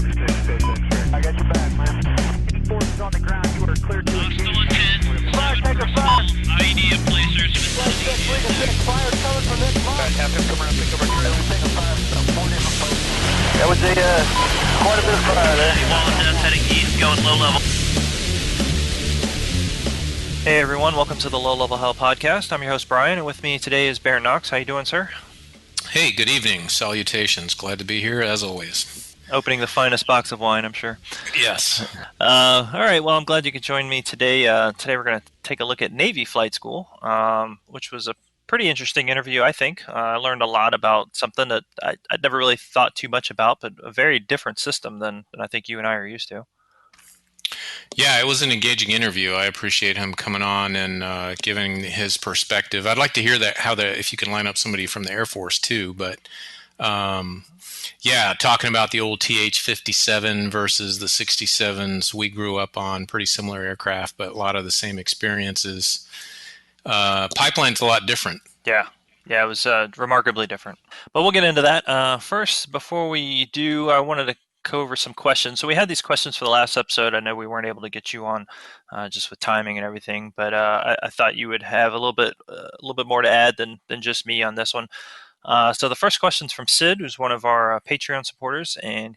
I got your back, man. Forces on the ground, you are clear to engage. Fire, take a fire. IED in place, sir. Fire coming from this line. Have him come around, pick up our trailer. Take a fire from 4 different places. That was quite a bit of fire there. Wall of death heading east, going low level. Hey everyone, welcome to the Low Level Hell Podcast. I'm your host Brian, and with me today is Baron Knox. How you doing, sir? Hey, good evening. Salutations. Glad to be here as always. Opening the finest box of wine, I'm sure. Yes. All right, well, I'm glad you could join me today. Today we're going to take a look at Navy flight school, which was a pretty interesting interview, I think. I learned a lot about something that I'd never really thought too much about, but a very different system than I think you and I are used to. Yeah, it was an engaging interview. I appreciate him coming on and giving his perspective. I'd like to hear that if you can line up somebody from the Air Force too. But yeah, talking about the old TH-57 versus the 67s, we grew up on pretty similar aircraft, but a lot of the same experiences. Pipeline's a lot different. Yeah, it was remarkably different. But we'll get into that. First, before we do, I wanted to go over some questions. So we had these questions for the last episode. I know we weren't able to get you on just with timing and everything, but I thought you would have a little bit more to add than just me on this one. So the first question's from Sid, who's one of our Patreon supporters, and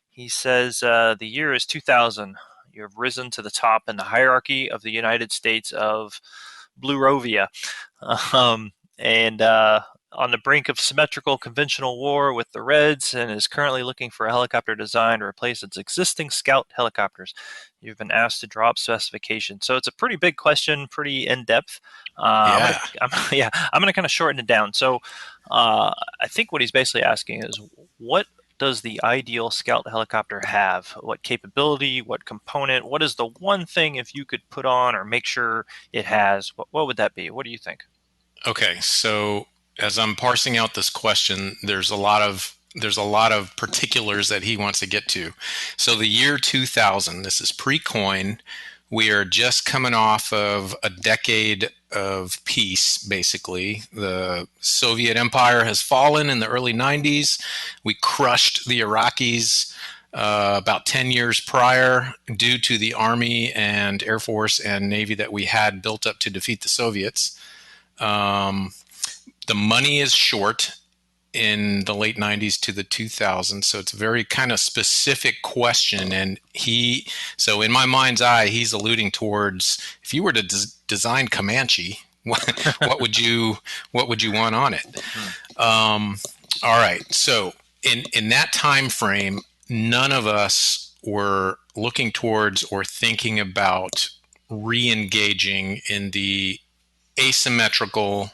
he says, the year is 2000. You have risen to the top in the hierarchy of the United States of Bluerovia. On the brink of symmetrical conventional war with the Reds, and is currently looking for a helicopter design to replace its existing Scout helicopters. You've been asked to draw up specifications. So it's a pretty big question, pretty in-depth. I'm going to kind of shorten it down. So I think what he's basically asking is, what does the ideal Scout helicopter have? What capability, what component, what is the one thing if you could put on or make sure it has? What would that be? What do you think? Okay, so as I'm parsing out this question, there's a lot of particulars that he wants to get to. So the year 2000, this is pre-coin. We are just coming off of a decade of peace, basically. The Soviet Empire has fallen in the early 90s. We crushed the Iraqis about 10 years prior due to the Army and Air Force and Navy that we had built up to defeat the Soviets. The money is short in the late 90s to the 2000s, so it's a very kind of specific question. And so in my mind's eye, he's alluding towards, if you were to design Comanche, what would you want on it? All right. So in that time frame, none of us were looking towards or thinking about re-engaging in the asymmetrical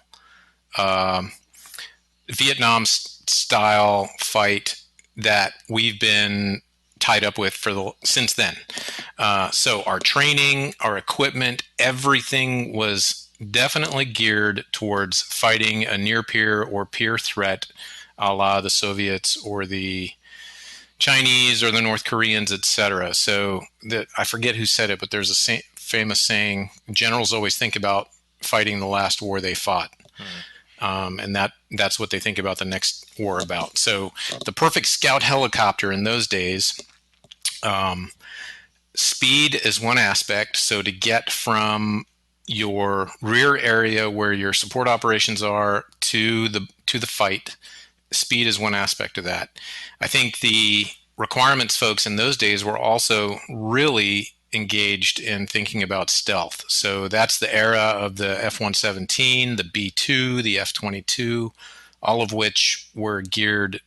Vietnam-style fight that we've been tied up with since then. So our training, our equipment, everything was definitely geared towards fighting a near-peer or peer threat, a la the Soviets or the Chinese or the North Koreans, etc. So I forget who said it, but there's a famous saying: generals always think about fighting the last war they fought. And that's what they think about the next war about. So the perfect Scout helicopter in those days, speed is one aspect. So to get from your rear area where your support operations are to the fight, speed is one aspect of that. I think the requirements folks in those days were also really engaged in thinking about stealth. So that's the era of the F-117, the B-2, the F-22, all of which were geared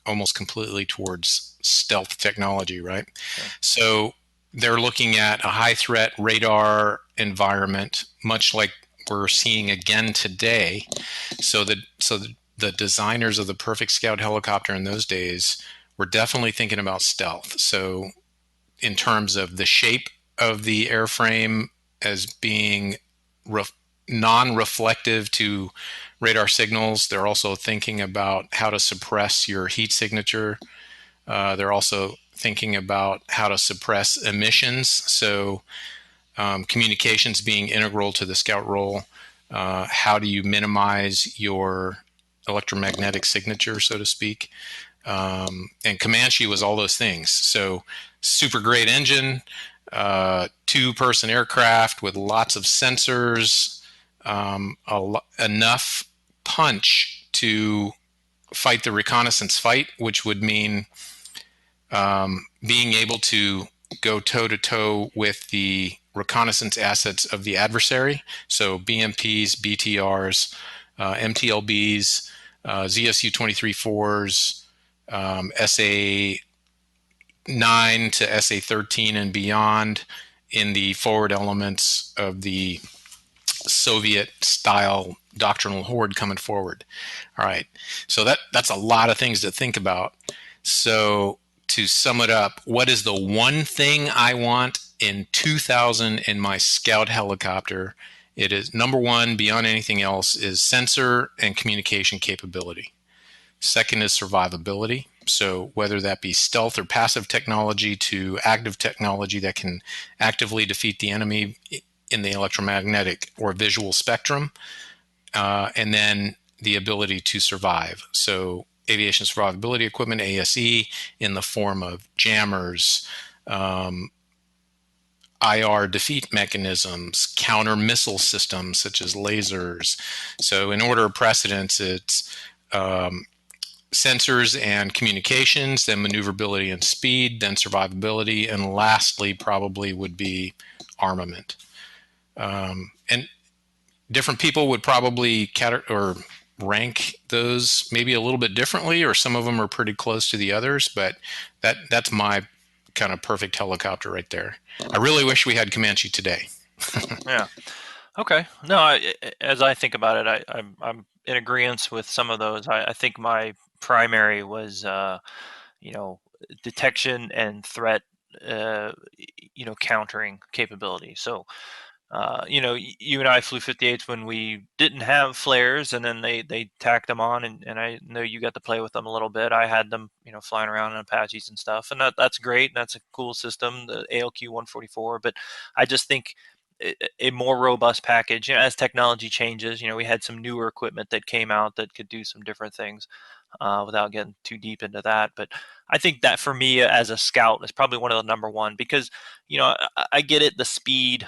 almost completely towards stealth technology, right? Okay. So they're looking at a high threat radar environment, much like we're seeing again today. So the designers of the perfect Scout helicopter in those days were definitely thinking about stealth. So in terms of the shape of the airframe as being non-reflective to radar signals, they're also thinking about how to suppress your heat signature. They're also thinking about how to suppress emissions. So communications being integral to the Scout role. How do you minimize your electromagnetic signature, so to speak? And Comanche was all those things. So super great engine, two-person aircraft with lots of sensors, enough punch to fight the reconnaissance fight, which would mean being able to go toe-to-toe with the reconnaissance assets of the adversary. So BMPs, BTRs, MTLBs, ZSU-23-4s, SA 9 to SA 13 and beyond in the forward elements of the Soviet style doctrinal horde coming forward. All right. So that's a lot of things to think about. So to sum it up, what is the one thing I want in 2000 in my Scout helicopter? It is number one, beyond anything else, is sensor and communication capability. Second is survivability. So whether that be stealth or passive technology to active technology that can actively defeat the enemy in the electromagnetic or visual spectrum, and then the ability to survive. So aviation survivability equipment, ASE, in the form of jammers, IR defeat mechanisms, counter missile systems such as lasers. So in order of precedence, it's sensors and communications, then maneuverability and speed, then survivability, and lastly probably would be armament. And different people would probably rank those maybe a little bit differently, or some of them are pretty close to the others, but that's my kind of perfect helicopter right there. I really wish we had Comanche today. Yeah. Okay. No, as I think about it, I'm in agreement with some of those. I think my primary was, detection and threat, countering capability. So, you and I flew 58s when we didn't have flares, and then they tacked them on, and I know you got to play with them a little bit. I had them, flying around in Apaches and stuff, and that's great. That's a cool system, the ALQ 144. But I just think a more robust package, as technology changes. We had some newer equipment that came out that could do some different things, without getting too deep into that. But I think that for me as a scout is probably one of the number one, because I get it, the speed,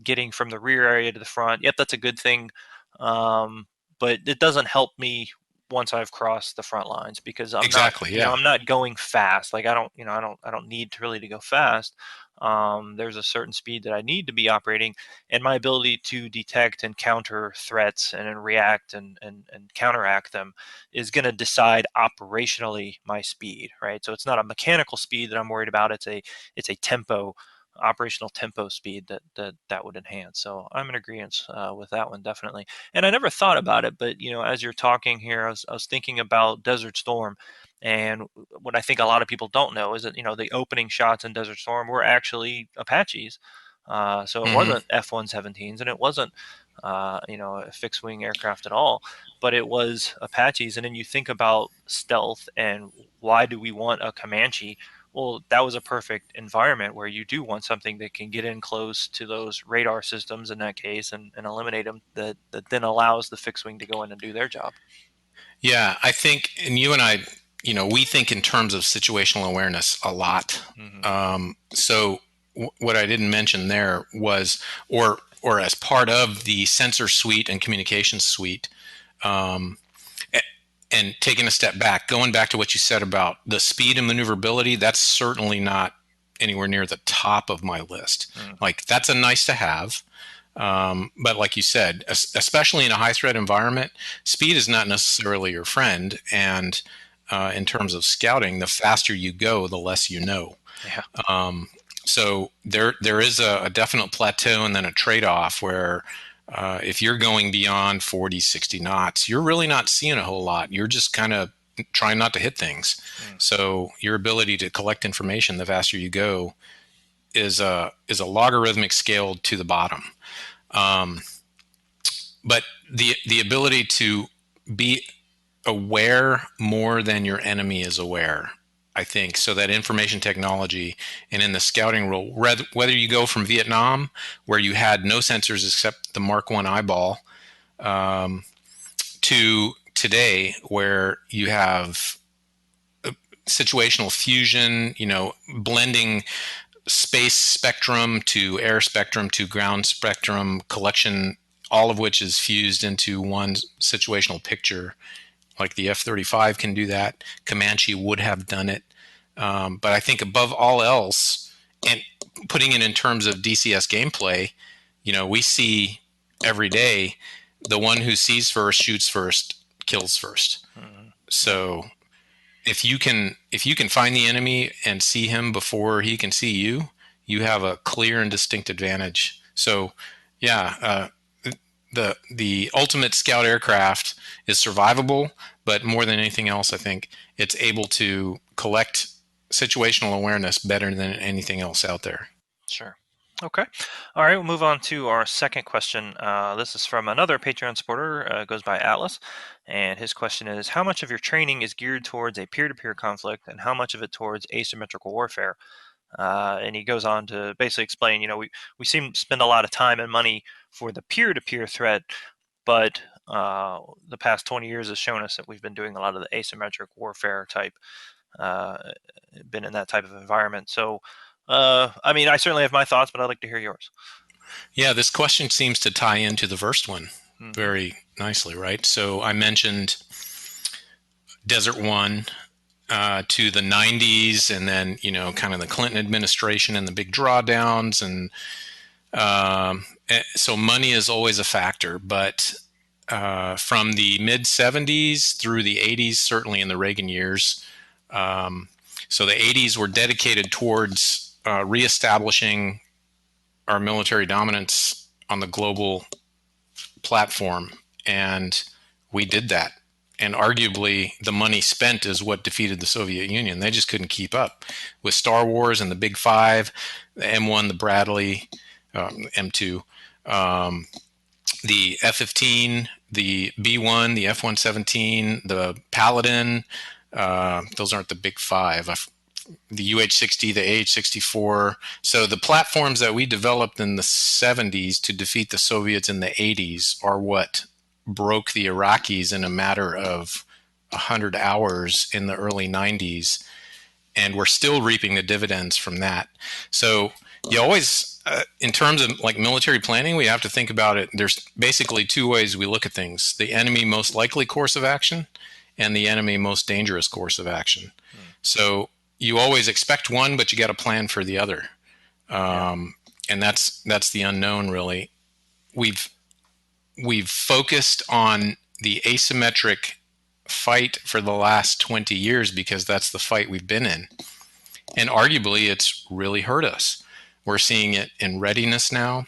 getting from the rear area to the front. Yep, that's a good thing, but it doesn't help me once I've crossed the front lines, because I'm not, Exactly, yeah. I'm not going fast. Like I don't need to really to go fast. There's a certain speed that I need to be operating, and my ability to detect and counter threats and then react and counteract them is going to decide operationally my speed, right? So it's not a mechanical speed that I'm worried about. It's a tempo, operational tempo speed that would enhance. So I'm in agreement with that one, definitely. And I never thought about it, but as you're talking here, I was thinking about Desert Storm. And what I think a lot of people don't know is that the opening shots in Desert Storm were actually Apaches. So it Mm-hmm. wasn't F-117s, and it wasn't a fixed wing aircraft at all, but it was Apaches. And then you think about stealth and why do we want a Comanche? Well, that was a perfect environment where you do want something that can get in close to those radar systems in that case, and eliminate them, that then allows the fixed wing to go in and do their job. Yeah, I think, and you and I, we think in terms of situational awareness a lot. Hmm. So what I didn't mention there was, or as part of the sensor suite and communication suite, um, and taking a step back, going back to what you said about the speed and maneuverability, that's certainly not anywhere near the top of my list. Mm. Like that's a nice to have. But like you said, especially in a high threat environment, speed is not necessarily your friend. And in terms of scouting, the faster you go, the less you know. Yeah. So there is a definite plateau and then a trade-off where if you're going beyond 40, 60 knots, you're really not seeing a whole lot. You're just kind of trying not to hit things. Mm. So your ability to collect information the faster you go is a logarithmic scale to the bottom. But the ability to be aware more than your enemy is aware, I think, so that information technology, and in the scouting role, whether you go from Vietnam, where you had no sensors except the Mark I eyeball, to today, where you have situational fusion, blending space spectrum to air spectrum to ground spectrum collection, all of which is fused into one situational picture. Like the F-35 can do that. Comanche would have done it. But I think above all else, and putting it in terms of DCS gameplay, we see every day the one who sees first, shoots first, kills first. So if you can find the enemy and see him before he can see you, you have a clear and distinct advantage. So yeah, the ultimate scout aircraft is survivable, but more than anything else, I think it's able to collect situational awareness better than anything else out there. Sure. Okay. All right, we'll move on to our second question. This is from another Patreon supporter, goes by Atlas, and his question is, how much of your training is geared towards a peer-to-peer conflict, and how much of it towards asymmetrical warfare? And he goes on to basically explain, we seem to spend a lot of time and money for the peer-to-peer threat, but the past 20 years has shown us that we've been doing a lot of the asymmetric warfare type, been in that type of environment. So, I certainly have my thoughts, but I'd like to hear yours. Yeah, this question seems to tie into the first one very nicely, right? So I mentioned Desert One to the 90s, and then, kind of the Clinton administration and the big drawdowns. And so money is always a factor, but from the mid 70s through the 80s, certainly in the Reagan years, so the 80s were dedicated towards reestablishing our military dominance on the global platform, and we did that. And arguably, the money spent is what defeated the Soviet Union. They just couldn't keep up with Star Wars and the Big Five, the M1, the Bradley, M2, the F-15, the B-1, the F-117, the Paladin. Those aren't the Big Five. The UH-60, the AH-64. So the platforms that we developed in the 70s to defeat the Soviets in the 80s are what broke the Iraqis in a matter of 100 hours in the early 90s. And we're still reaping the dividends from that. So you always, in terms of like military planning, we have to think about it. There's basically two ways we look at things: the enemy most likely course of action and the enemy most dangerous course of action. So you always expect one, but you got to plan for the other. And that's the unknown, really. We've focused on the asymmetric fight for the last 20 years because that's the fight we've been in. And arguably, it's really hurt us. We're seeing it in readiness now.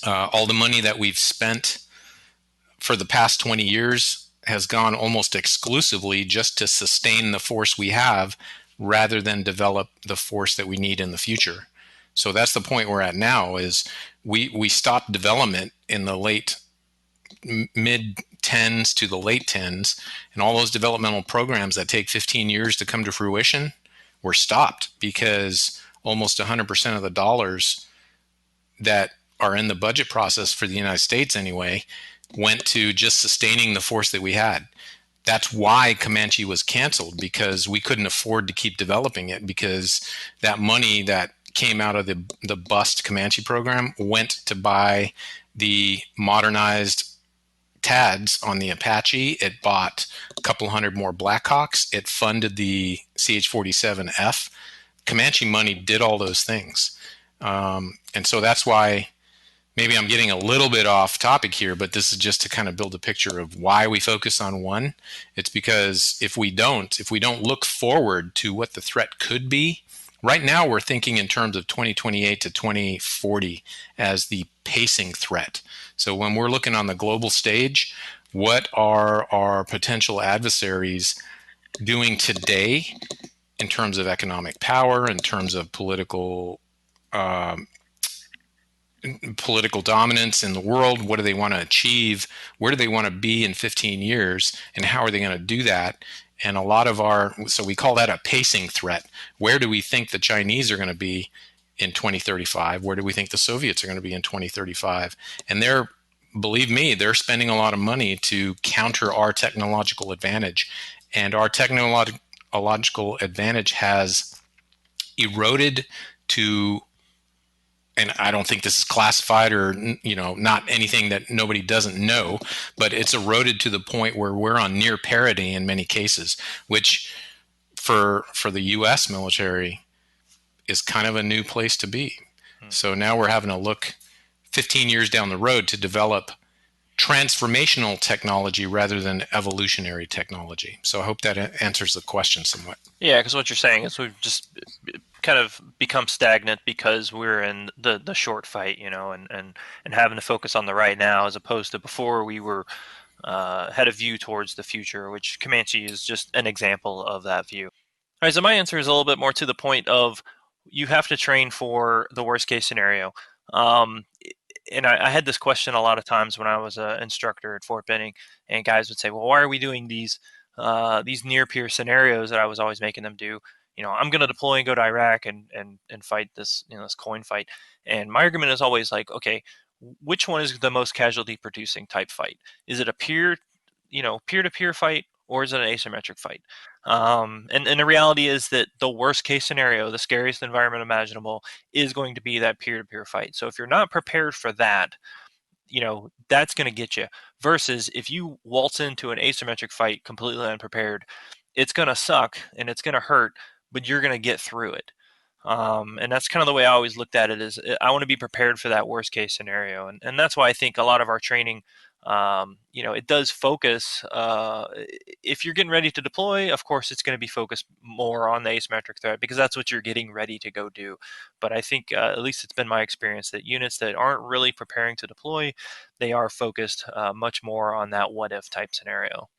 All the money that we've spent for the past 20 years has gone almost exclusively just to sustain the force we have, rather than develop the force that we need in the future. So that's the point we're at now, is we stopped development in the mid-10s to the late 10s, and all those developmental programs that take 15 years to come to fruition were stopped because almost 100% of the dollars that are in the budget process for the United States anyway went to just sustaining the force that we had. That's why Comanche was canceled, because we couldn't afford to keep developing it, because that money that came out of the bust Comanche program went to buy the modernized TADs on the Apache. It bought a couple hundred more Blackhawks. It funded the CH-47F. Comanche money did all those things. And so that's why maybe I'm getting a little bit off topic here, but this is just to kind of build a picture of why we focus on one. It's because if we don't look forward to what the threat could be, right now we're thinking in terms of 2028 to 2040 as the pacing threat. So when we're looking on the global stage, what are our potential adversaries doing today in terms of economic power, in terms of political dominance in the world? What do they want to achieve? Where do they want to be in 15 years? And how are they going to do that? And a lot of so we call that a pacing threat. Where do we think the Chinese are going to be in 2035? Where do we think the Soviets are going to be in 2035? And believe me, they're spending a lot of money to counter our technological advantage. And our technological advantage has eroded to, and I don't think this is classified or, not anything that nobody doesn't know, but it's eroded to the point where we're on near parity in many cases, which for the U.S. military is kind of a new place to be. So now we're having to look 15 years down the road to develop transformational technology rather than evolutionary technology. So I hope that answers the question somewhat. Yeah, because what you're saying is we've just kind of become stagnant because we're in the short fight, and having to focus on the right now as opposed to before we were had a view towards the future, which Comanche is just an example of that view. All right, so my answer is a little bit more to the point of you have to train for the worst case scenario. Um, and I had this question a lot of times when I was an instructor at Fort Benning, and guys would say, "Well, why are we doing these near peer scenarios that I was always making them do? I'm going to deploy and go to Iraq and fight this coin fight." And my argument is always like, okay, which one is the most casualty producing type fight? Is it a peer to peer fight, or is it an asymmetric fight? And the reality is that the worst case scenario, the scariest environment imaginable, is going to be that peer to peer fight. So if you're not prepared for that, that's going to get you. Versus if you waltz into an asymmetric fight completely unprepared, it's going to suck and it's going to hurt, but you're going to get through it. And that's kind of the way I always looked at it, is I want to be prepared for that worst case scenario. And that's why I think a lot of our training, it does focus, if you're getting ready to deploy, of course, it's going to be focused more on the asymmetric threat because that's what you're getting ready to go do. But I think, at least it's been my experience, that units that aren't really preparing to deploy, they are focused much more on that what if type scenario.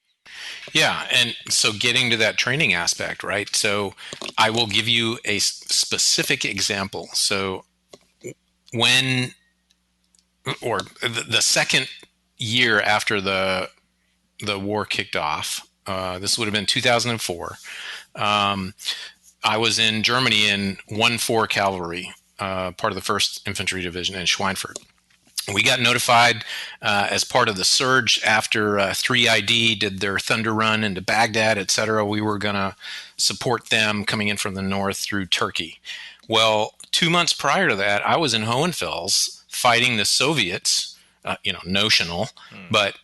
Yeah, and so getting to that training aspect, right? So I will give you a specific example. So when, or the second year after the war kicked off, this would have been 2004. I was in Germany in 1-4 Cavalry, part of the 1st Infantry Division in Schweinfurt. We got notified as part of the surge after 3ID did their Thunder Run into Baghdad, etc. We were going to support them coming in from the north through Turkey. Well, 2 months prior to that, I was in Hohenfels fighting the Soviets, notional, but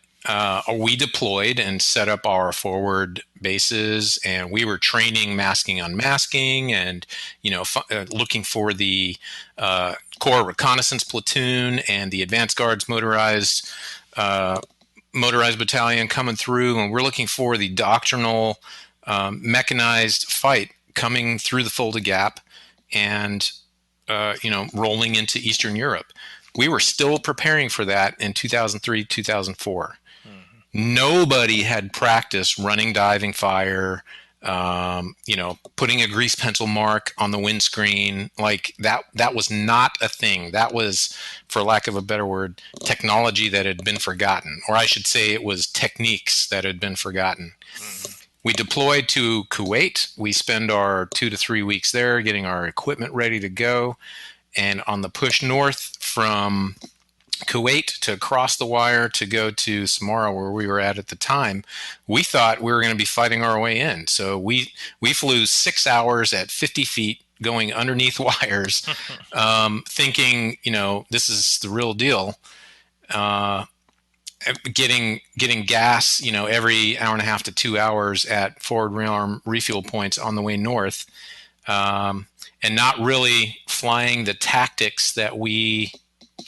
we deployed and set up our forward bases, and we were training masking, unmasking, and looking for the Corps Reconnaissance Platoon and the Advanced Guards motorized battalion coming through, and we're looking for the doctrinal mechanized fight coming through the Fulda Gap and rolling into Eastern Europe. We were still preparing for that in 2003, 2004. Nobody had practiced running diving fire, putting a grease pencil mark on the windscreen. Like that was not a thing. That was, for lack of a better word, technology that had been forgotten. Or I should say it was techniques that had been forgotten. We deployed to Kuwait. We spend our 2 to 3 weeks there getting our equipment ready to go. And on the push north from Kuwait to cross the wire to go to Samarra, where we were at the time, we thought we were going to be fighting our way in. So we flew 6 hours at 50 feet going underneath wires, thinking, this is the real deal. Getting gas, every hour and a half to 2 hours at forward rearm refuel points on the way north, and not really flying the tactics that we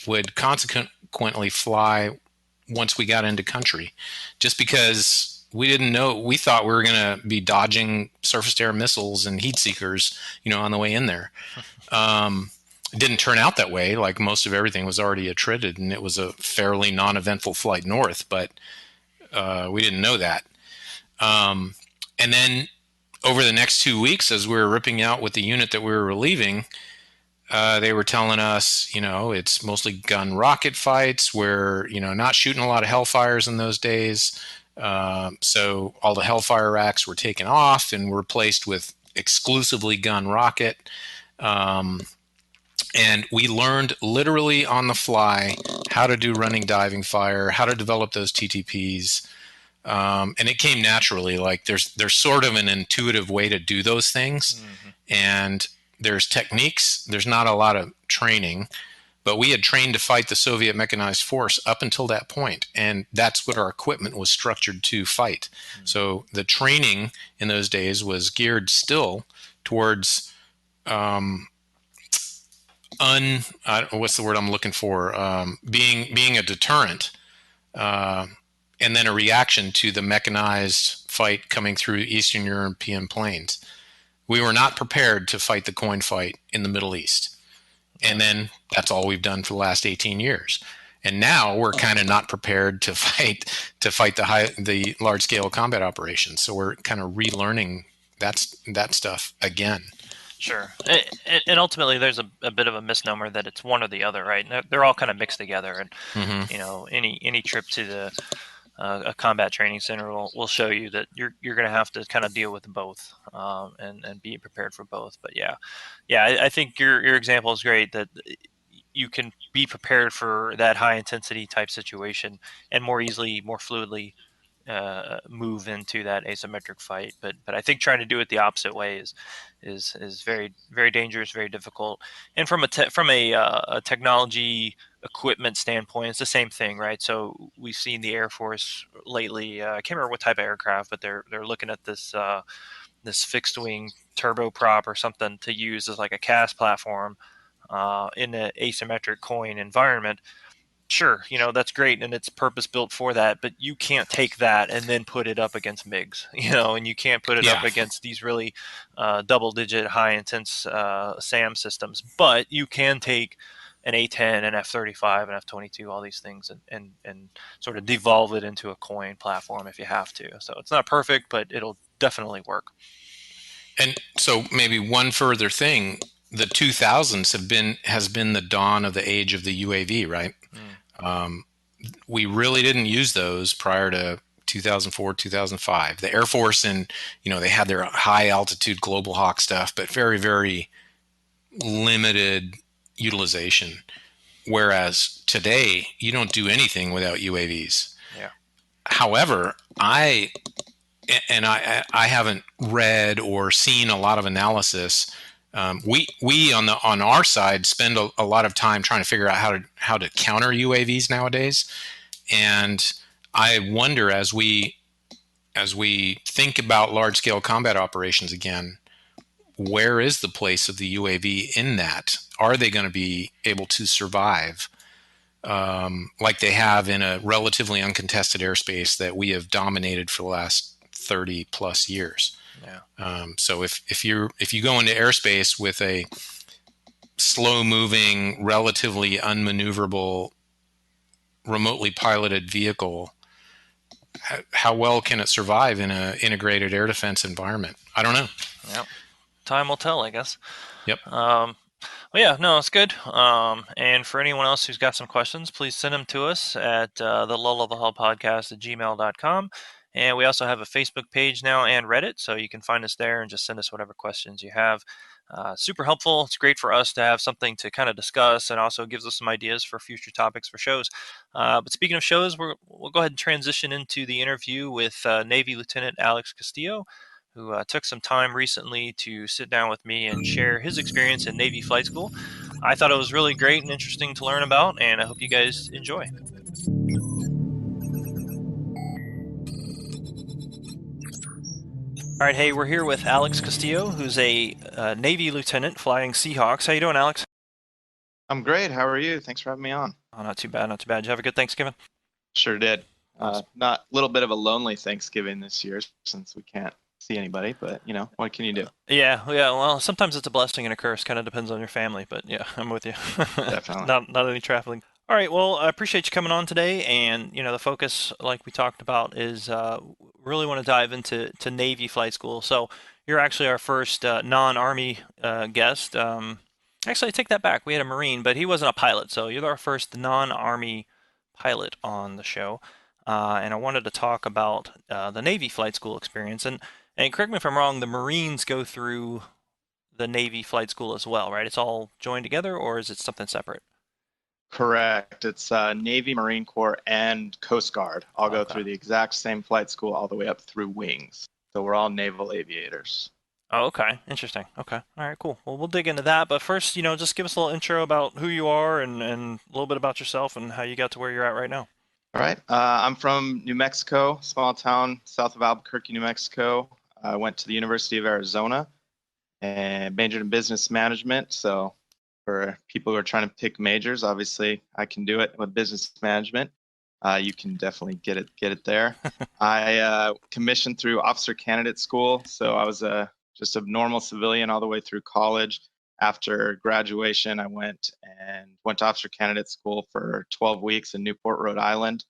would consequently fly once we got into country, just because we didn't know. We thought we were going to be dodging surface-to-air missiles and heat seekers, on the way in there. It didn't turn out that way. Like, most of everything was already attrited, and it was a fairly non-eventful flight north, but we didn't know that. And then over the next 2 weeks, as we were ripping out with the unit that we were relieving, they were telling us, it's mostly gun rocket fights. We're, not shooting a lot of Hellfires in those days. So all the Hellfire racks were taken off and were replaced with exclusively gun rocket. And we learned literally on the fly how to do running diving fire, how to develop those TTPs. And it came naturally. Like there's sort of an intuitive way to do those things, and there's techniques. There's not a lot of training, but we had trained to fight the Soviet mechanized force up until that point, and that's what our equipment was structured to fight. So the training in those days was geared still towards what's the word I'm looking for? Being a deterrent, and then a reaction to the mechanized fight coming through Eastern European plains. We were not prepared to fight the coin fight in the Middle East. And then that's all we've done for the last 18 years. And now we're kind of not prepared to fight the large scale combat operations. So we're kind of relearning that stuff again. Sure. And ultimately, there's a bit of a misnomer that it's one or the other, right? They're all kind of mixed together. And any trip to a combat training center will show you that you're going to have to kind of deal with both, and be prepared for both. But yeah, I think your example is great, that you can be prepared for that high intensity type situation and more easily, more fluidly move into that asymmetric fight. But I think trying to do it the opposite way is very, very dangerous, very difficult. And from a technology equipment standpoint, it's the same thing, right? So we've seen the Air Force lately. I can't remember what type of aircraft, but they're looking at this fixed wing turboprop or something to use as like a cast platform in an asymmetric coin environment. Sure, that's great, and it's purpose built for that. But you can't take that and then put it up against MiGs, and you can't put it up against these really double-digit, high-intense SAM systems. But you can take an A-10, an F-35, an F-22, all these things, and sort of devolve it into a coin platform if you have to. So it's not perfect, but it'll definitely work. And so maybe one further thing, the 2000s has been the dawn of the age of the UAV, right? We really didn't use those prior to 2004, 2005. The Air Force, and they had their high altitude Global Hawk stuff, but very, very limited utilization. Whereas today, you don't do anything without UAVs. Yeah. However, I haven't read or seen a lot of analysis. We on our side spend a lot of time trying to figure out how to counter UAVs nowadays, and I wonder, as we think about large scale combat operations again, where is the place of the UAV in that? Are they going to be able to survive like they have in a relatively uncontested airspace that we have dominated for the last 30 plus years? Yeah. So if you go into airspace with a slow moving, relatively unmaneuverable, remotely piloted vehicle, how well can it survive in an integrated air defense environment? I don't know. Yep. Time will tell, I guess. Yep. Well, yeah, no, it's good. And for anyone else who's got some questions, please send them to us at the low-level-hull-podcast@gmail.com. And we also have a Facebook page now and Reddit, so you can find us there and just send us whatever questions you have. Super helpful. It's great for us to have something to kind of discuss, and also gives us some ideas for future topics for shows. But speaking of shows, we'll go ahead and transition into the interview with Navy Lieutenant Alex Castillo, who took some time recently to sit down with me and share his experience in Navy flight school. I thought it was really great and interesting to learn about, and I hope you guys enjoy. All right, hey, we're here with Alex Castillo, who's a Navy lieutenant flying Seahawks. How you doing, Alex? I'm great. How are you? Thanks for having me on. Oh, not too bad, not too bad. Did you have a good Thanksgiving? Sure did. Awesome. Not a little bit of a lonely Thanksgiving this year since we can't see anybody, but what can you do? Yeah. Well, sometimes it's a blessing and a curse. Kind of depends on your family, but yeah, I'm with you. Definitely. Not any traveling. All right. Well, I appreciate you coming on today, and the focus, like we talked about, is really want to dive into Navy flight school. So you're actually our first non-Army guest. Actually, I take that back. We had a Marine, but he wasn't a pilot. So you're our first non-Army pilot on the show. And I wanted to talk about the Navy flight school experience. And correct me if I'm wrong, the Marines go through the Navy flight school as well, right? It's all joined together, or is it something separate? Correct. It's Navy, Marine Corps, and Coast Guard. I'll go Okay. through the exact same flight school all the way up through wings. So we're all naval aviators. Oh, okay. Interesting. Okay. All right, cool. Well, we'll dig into that. But first, just give us a little intro about who you are and a little bit about yourself and how you got to where you're at right now. All right. I'm from New Mexico, small town south of Albuquerque, New Mexico. I went to the University of Arizona and majored in business management. So for people who are trying to pick majors, obviously I can do it with business management. You can definitely get it there. I commissioned through officer candidate school, so I was just a normal civilian all the way through college. After graduation, I went to officer candidate school for 12 weeks in Newport, Rhode Island,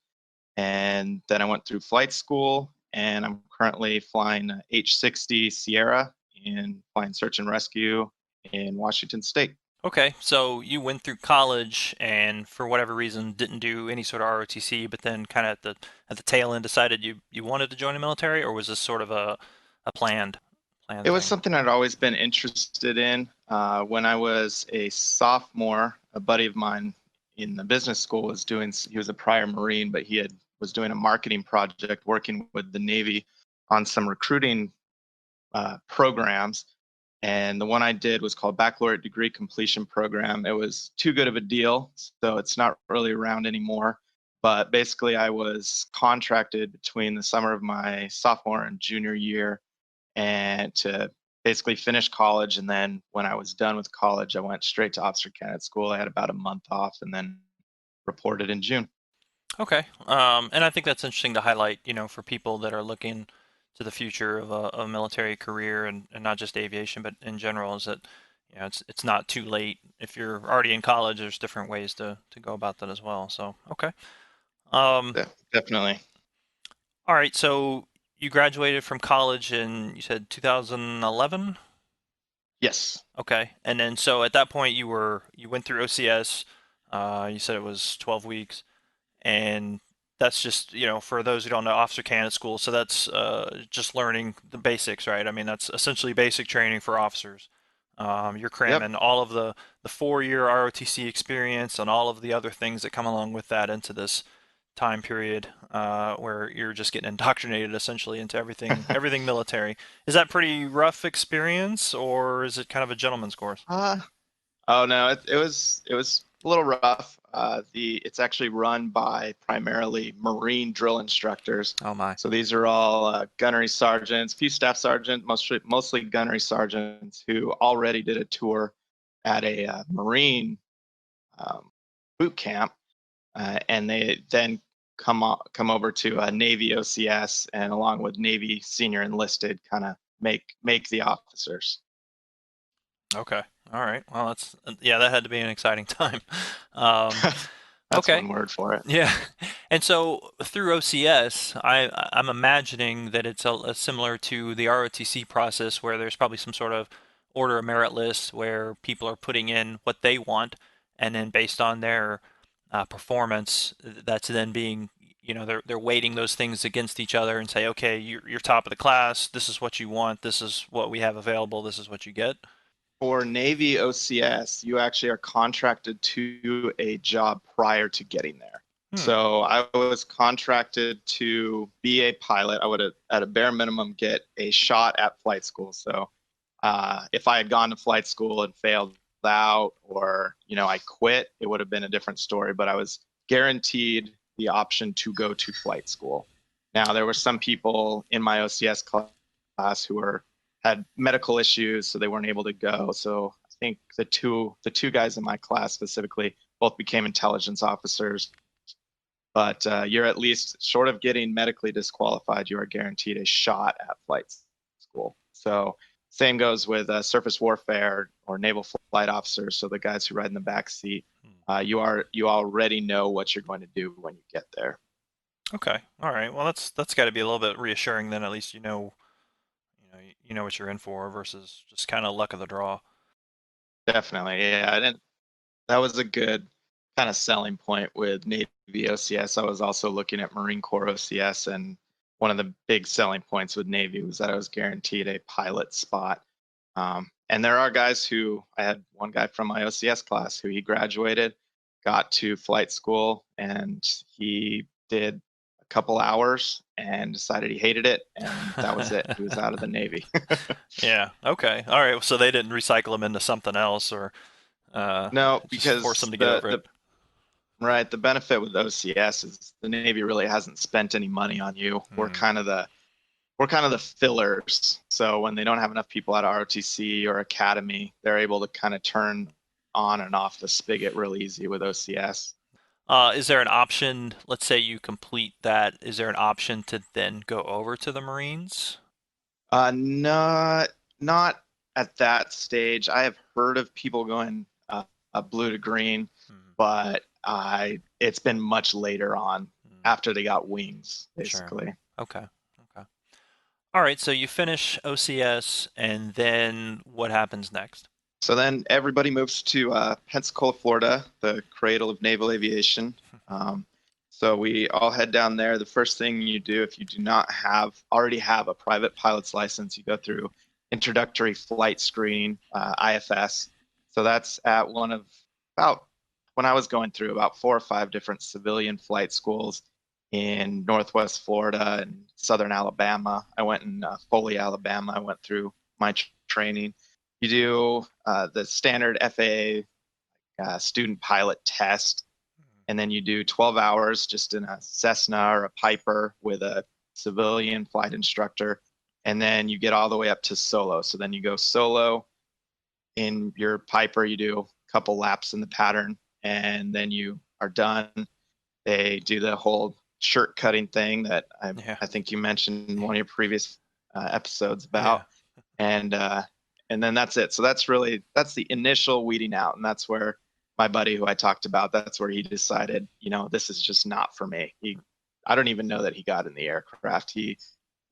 and then I went through flight school, and I'm currently flying H-60 Sierra and flying search and rescue in Washington State. Okay, so you went through college and for whatever reason didn't do any sort of ROTC, but then kind of at the tail end decided you wanted to join the military, or was this sort of a planned It was thing? something I'd always been interested in. When I was a sophomore, a buddy of mine in the business school he was a prior Marine, but was doing a marketing project working with the Navy on some recruiting programs. And the one I did was called Baccalaureate Degree Completion Program. It was too good of a deal, so it's not really around anymore. But basically, I was contracted between the summer of my sophomore and junior year and to basically finish college. And then when I was done with college, I went straight to officer candidate school. I had about a month off and then reported in June. Okay, and I think that's interesting to highlight, for people that are looking to the future of a military career and not just aviation, but in general, is that it's not too late if you're already in college. There's different ways to go about that as well. So okay. Um, Definitely. all right, so you graduated from college in, you said 2011? Yes. Okay. And then so at that point you went through OCS, you said it was 12 weeks, and that's just, for those who don't know, officer candidate school, so that's just learning the basics, right? I mean, that's essentially basic training for officers. You're Yep. cramming all of the 4-year ROTC experience and all of the other things that come along with that into this time period where you're just getting indoctrinated essentially into everything military. Is that pretty rough experience, or is it kind of a gentleman's course? uh, Oh no, it was a little rough. It's actually run by primarily Marine drill instructors. Oh my. So these are all gunnery sergeants, few staff sergeants, mostly gunnery sergeants who already did a tour at a Marine boot camp, and they then come over to Navy OCS, and along with Navy senior enlisted, kind of make the officers. Okay. All right. Well, yeah, that had to be an exciting time. Um, That's okay. one word for it. Yeah. And so through OCS, I'm imagining that it's similar to the ROTC process where there's probably some sort of order of merit list where people are putting in what they want, and then based on their performance, that's then being, they're weighting those things against each other and say, okay, you're top of the class. This is what you want. This is what we have available. This is what you get. For Navy OCS, you actually are contracted to a job prior to getting there. Hmm. So I was contracted to be a pilot. I would, at a bare minimum, get a shot at flight school. So if I had gone to flight school and failed out, or I quit, it would have been a different story. But I was guaranteed the option to go to flight school. Now there were some people in my OCS class who had medical issues, so they weren't able to go. So I think the two guys in my class specifically both became intelligence officers. But you're at least, short of getting medically disqualified, you are guaranteed a shot at flight school. So same goes with surface warfare or naval flight officers. So the guys who ride in the back seat, you already know what you're going to do when you get there. Okay. All right. Well, that's got to be a little bit reassuring then. At least you know what you're in for versus just kind of luck of the draw. Definitely, yeah. And that was a good kind of selling point with Navy OCS. I was also looking at Marine Corps OCS, and one of the big selling points with Navy was that I was guaranteed a pilot spot. And there are guys I had one guy from my OCS class who he graduated, got to flight school, and he did a couple hours and decided he hated it, and that was it. He was out of the Navy. Yeah. Okay. All right. So they didn't recycle him into something else, or No, just force because him to get over it. the benefit with OCS is the Navy really hasn't spent any money on you. We're kind of the fillers. So when they don't have enough people at ROTC or Academy, they're able to kind of turn on and off the spigot real easy with OCS. Is there an option? Let's say you complete that. Is there an option to then go over to the Marines? Not at that stage. I have heard of people going blue to green, but it's been much later on after they got wings, basically. Sure. Okay. All right. So you finish OCS, and then what happens next? So then everybody moves to Pensacola, Florida, the cradle of naval aviation. So we all head down there. The first thing you do, if you do not already have a private pilot's license, you go through introductory flight screening, IFS. So that's at when I was going through about 4 or 5 different civilian flight schools in Northwest Florida and Southern Alabama. I went in Foley, Alabama. I went through my training. You do the standard FAA student pilot test, and then you do 12 hours just in a Cessna or a Piper with a civilian flight instructor, and then you get all the way up to solo. So then you go solo in your Piper, you do a couple laps in the pattern, and then you are done. They do the whole shirt cutting thing that I think you mentioned in one of your previous episodes about, and then that's it. So that's the initial weeding out, and that's where my buddy who I talked about, that's where he decided, this is just not for me. I don't even know that he got in the aircraft. He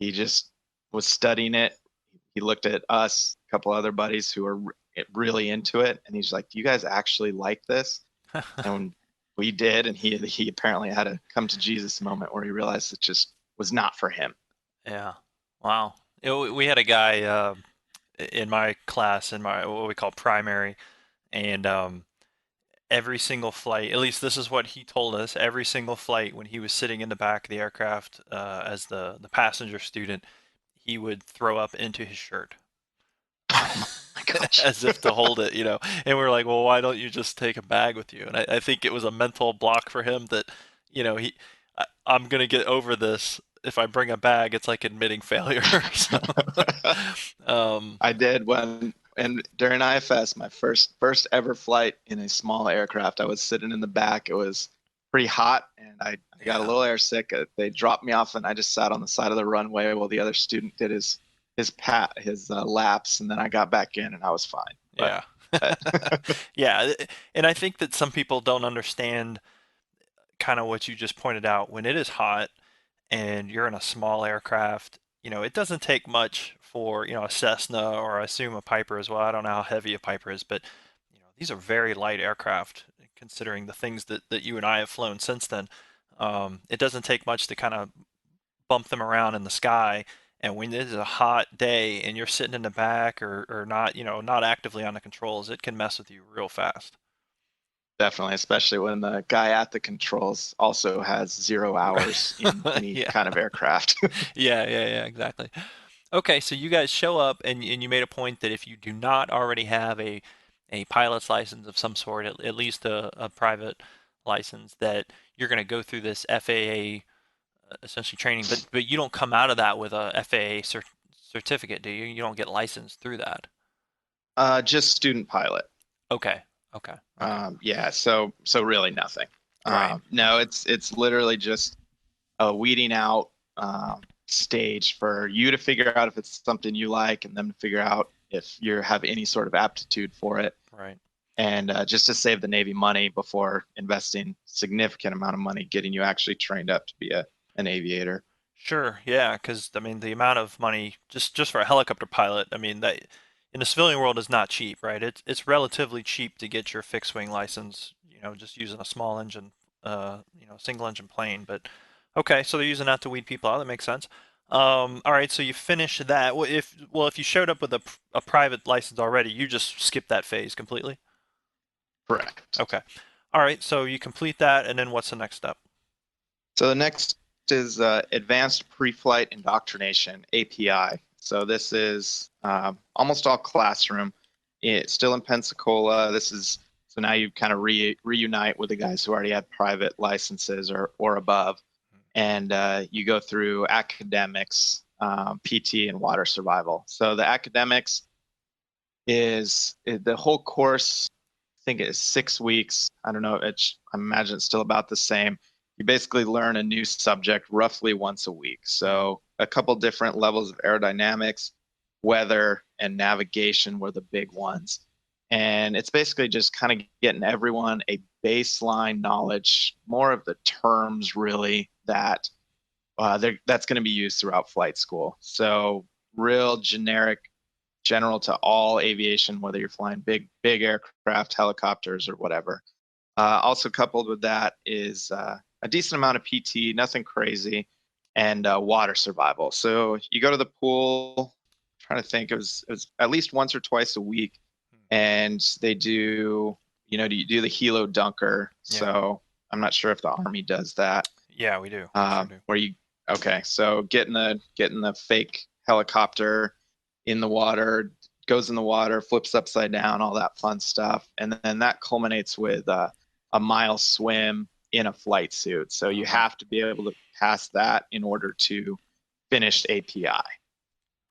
just was studying it. He looked at us, a couple other buddies who were really into it, and he's like, "Do you guys actually like this?" And we did, and he apparently had a come to Jesus moment where he realized it just was not for him. Yeah. Wow. We had a guy in my class, in my what we call primary, and every single flight, at least this is what he told us, every single flight when he was sitting in the back of the aircraft as the passenger student, he would throw up into his shirt. Oh my gosh. As if to hold it, and we're like, well, why don't you just take a bag with you? And I think it was a mental block for him that, I'm going to get over this. If I bring a bag, it's like admitting failure. So, I did during IFS, my first ever flight in a small aircraft. I was sitting in the back. It was pretty hot, and I got a little airsick. They dropped me off, and I just sat on the side of the runway while the other student did his laps, and then I got back in, and I was fine. Yeah. Yeah, and I think that some people don't understand kind of what you just pointed out. When it is hot and you're in a small aircraft, it doesn't take much for, a Cessna, or I assume a Piper as well. I don't know how heavy a Piper is, but these are very light aircraft considering the things that you and I have flown since then. It doesn't take much to kind of bump them around in the sky. And when it is a hot day and you're sitting in the back or not, not actively on the controls, it can mess with you real fast. Definitely, especially when the guy at the controls also has 0 hours in any kind of aircraft. Yeah, exactly. Okay, so you guys show up, and you made a point that if you do not already have a pilot's license of some sort, at least a private license, that you're going to go through this FAA essentially training, but you don't come out of that with a FAA certificate, do you? You don't get licensed through that. Just student pilot. Okay. Yeah. So really nothing. Right. No, it's literally just a weeding out stage for you to figure out if it's something you like, and them to figure out if you have any sort of aptitude for it. Right. And just to save the Navy money before investing significant amount of money getting you actually trained up to be an aviator. Sure. Yeah, because the amount of money just for a helicopter pilot, that in the civilian world is not cheap, right? It's relatively cheap to get your fixed wing license, just using a small engine, single engine plane. But okay, so they're using that to weed people out. That makes sense. All right, so you finish that. If you showed up with a private license already, you just skip that phase completely. Correct. Okay. All right, so you complete that, and then what's the next step? So the next is Advanced Preflight Indoctrination, API. So this is almost all classroom. It's still in Pensacola. So now you kind of reunite with the guys who already have private licenses or above, and you go through academics, PT, and water survival. So the academics is the whole course. I think it's 6 weeks. I don't know. I imagine it's still about the same. You basically learn a new subject roughly once a week. So a couple different levels of aerodynamics, weather, and navigation were the big ones. And it's basically just kind of getting everyone a baseline knowledge, more of the terms really that's going to be used throughout flight school. So real general to all aviation, whether you're flying big aircraft, helicopters, or whatever. Also coupled with that is a decent amount of PT, nothing crazy, and water survival. So you go to the pool. I'm trying to think, it was at least once or twice a week, and they do you do the helo dunker. Yeah. So I'm not sure if the Army does that. Yeah, we do. Where you so getting the fake helicopter in the water, goes in the water, flips upside down, all that fun stuff. And then that culminates with a mile swim in a flight suit. So you have to be able to pass that in order to finish API.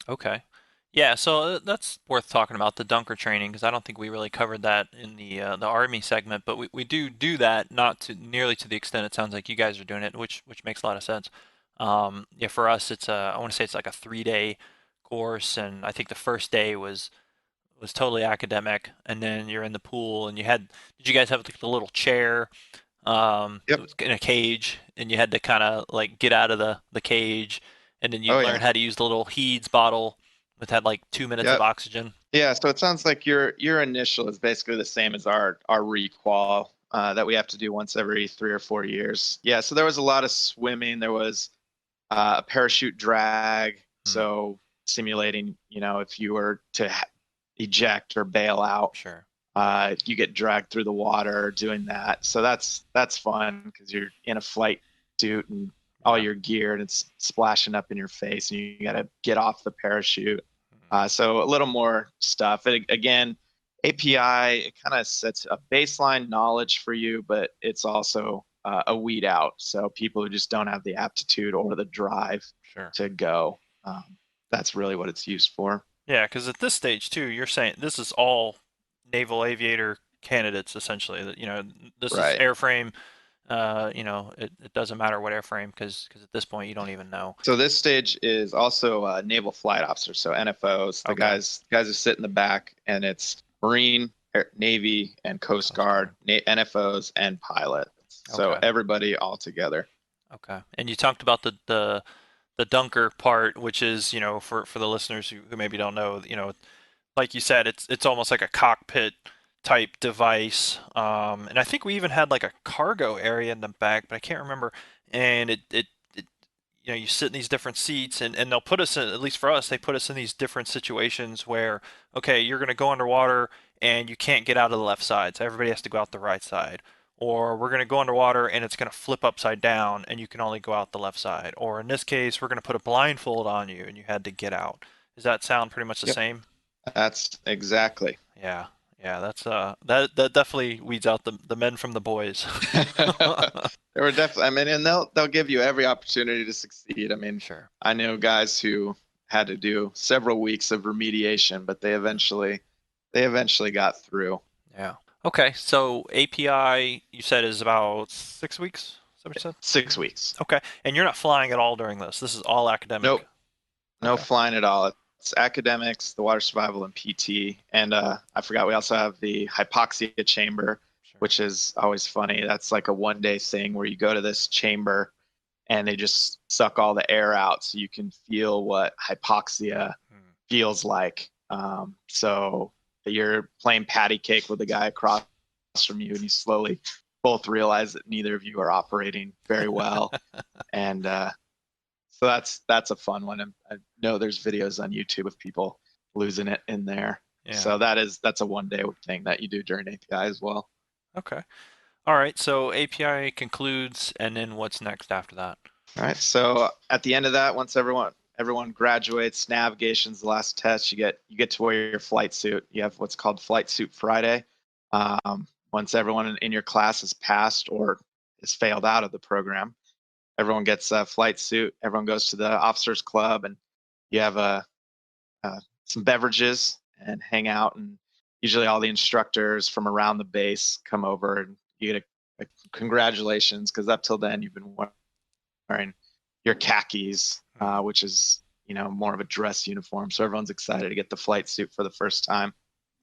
Okay. Yeah, so that's worth talking about, the dunker training, because I don't think we really covered that in the Army segment, but we do that, not to nearly to the extent it sounds like you guys are doing it, which makes a lot of sense. Yeah, for us, I want to say it's like a 3-day course, and I think the first day was totally academic, and then you're in the pool, and did you guys have like the little chair, Yep. it was in a cage, and you had to kind of like get out of the cage, and then you learn how to use the little Heeds bottle that had like 2 minutes of oxygen. Yeah, so it sounds like your initial is basically the same as our requal that we have to do once every 3 or 4 years. Yeah, so there was a lot of swimming. There was a parachute drag, so simulating, if you were to eject or bail out, Sure. you get dragged through the water doing that. So that's fun because you're in a flight suit and all your gear, and it's splashing up in your face, and you got to get off the parachute. So a little more stuff. Again, API, it kind of sets a baseline knowledge for you, but it's also a weed out. So people who just don't have the aptitude or the drive to go, that's really what it's used for. Yeah, because at this stage too, you're saying this is all Naval Aviator candidates essentially. That this is airframe. It doesn't matter what airframe because at this point you don't even know. So this stage is also naval flight officers, so NFOs. The guys who sit in the back, and it's Marine, Navy, and Coast Guard, NFOs, and pilots. So everybody all together. Okay. And you talked about the dunker part, which is for the listeners who maybe don't know, like you said, it's almost like a cockpit type device, and I think we even had like a cargo area in the back, but I can't remember. And it you sit in these different seats, and they'll put us in, at least for us, they put us in these different situations where, okay, you're going to go underwater and you can't get out of the left side, so everybody has to go out the right side. Or we're going to go underwater and it's going to flip upside down and you can only go out the left side. Or in this case, we're going to put a blindfold on you and you had to get out. Does that sound pretty much the same? That's exactly. Yeah. Yeah, that's that definitely weeds out the men from the boys. They were definitely. I mean, and they'll give you every opportunity to succeed. I mean, sure. I know guys who had to do several weeks of remediation, but they eventually got through. Yeah. Okay, so API you said is about 6 weeks. Is that what you said? 6 weeks. Okay, and you're not flying at all during this. This is all academic. Nope. No flying at all. It's academics, the water survival, and PT. And I forgot we also have the Hypoxia Chamber, which is always funny. That's like a 1-day thing where you go to this chamber and they just suck all the air out so you can feel what hypoxia feels like. So you're playing patty cake with the guy across from you, and you slowly both realize that neither of you are operating very well. And so that's a fun one. I know there's videos on YouTube of people losing it in there. Yeah. So that's a 1-day thing that you do during API as well. Okay. All right, so API concludes, and then what's next after that? All right. So at the end of that, once everyone graduates, navigation's the last test. You get to wear your flight suit. You have what's called Flight Suit Friday. Once everyone in your class has passed or has failed out of the program, everyone gets a flight suit. Everyone goes to the officers club, and you have some beverages and hang out. And usually all the instructors from around the base come over, and you get a congratulations, because up till then you've been wearing your khakis, which is more of a dress uniform. So everyone's excited to get the flight suit for the first time.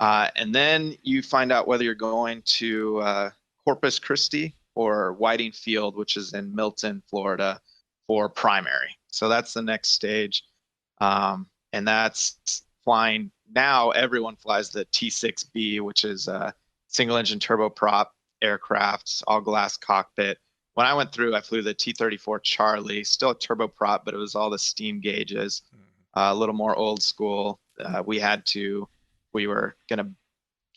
And then you find out whether you're going to Corpus Christi or Whiting Field, which is in Milton, Florida, for primary. So that's the next stage. And that's flying. Now everyone flies the T6B, which is a single engine turboprop aircraft, all glass cockpit. When I went through, I flew the T-34 Charlie, still a turboprop, but it was all the steam gauges, a little more old school. We were going to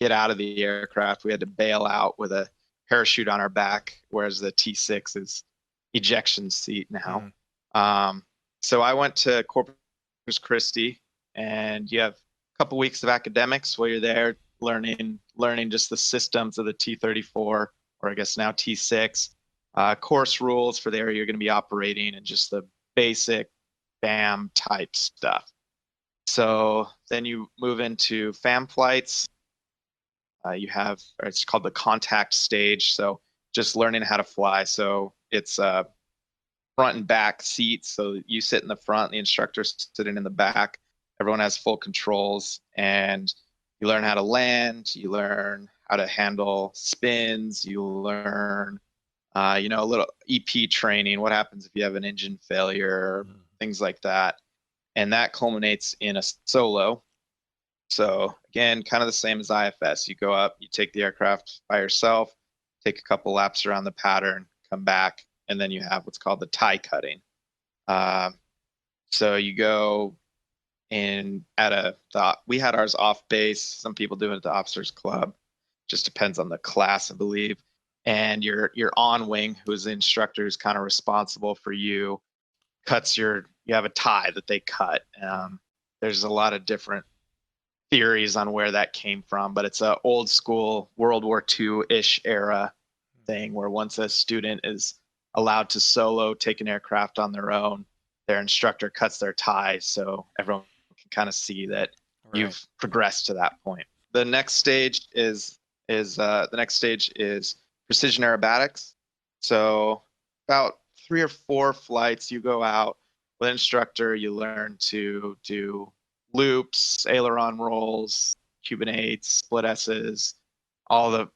get out of the aircraft. We had to bail out with a parachute on our back, whereas the T6 is ejection seat now. So I went to Corpus Christi, and you have a couple weeks of academics while you're there, learning just the systems of the T-34, or I guess now T6. Course rules for the area you're going to be operating, and just the basic FAM type stuff. So then you move into FAM flights. It's called the contact stage. So just learning how to fly. So it's front and back seats. So you sit in the front, the instructor's sitting in the back. Everyone has full controls, and you learn how to land. You learn how to handle spins. You learn a little EP training, what happens if you have an engine failure, things like that. And that culminates in a solo. So again, kind of the same as IFS. You go up, you take the aircraft by yourself, take a couple laps around the pattern, come back, and then you have what's called the tie cutting. So you go in we had ours off base. Some people do it at the officers club. Just depends on the class, I believe. And your on wing, who's the instructor who's kind of responsible for you, you have a tie that they cut. There's a lot of different theories on where that came from, but it's a old school World War II-ish era thing, where once a student is allowed to solo take an aircraft on their own, their instructor cuts their tie, so everyone can kind of see that you've progressed to that point. The next stage is precision aerobatics. So about 3 or 4 flights, you go out with an instructor, you learn to do loops, aileron rolls, Cuban 8s, split S's, all the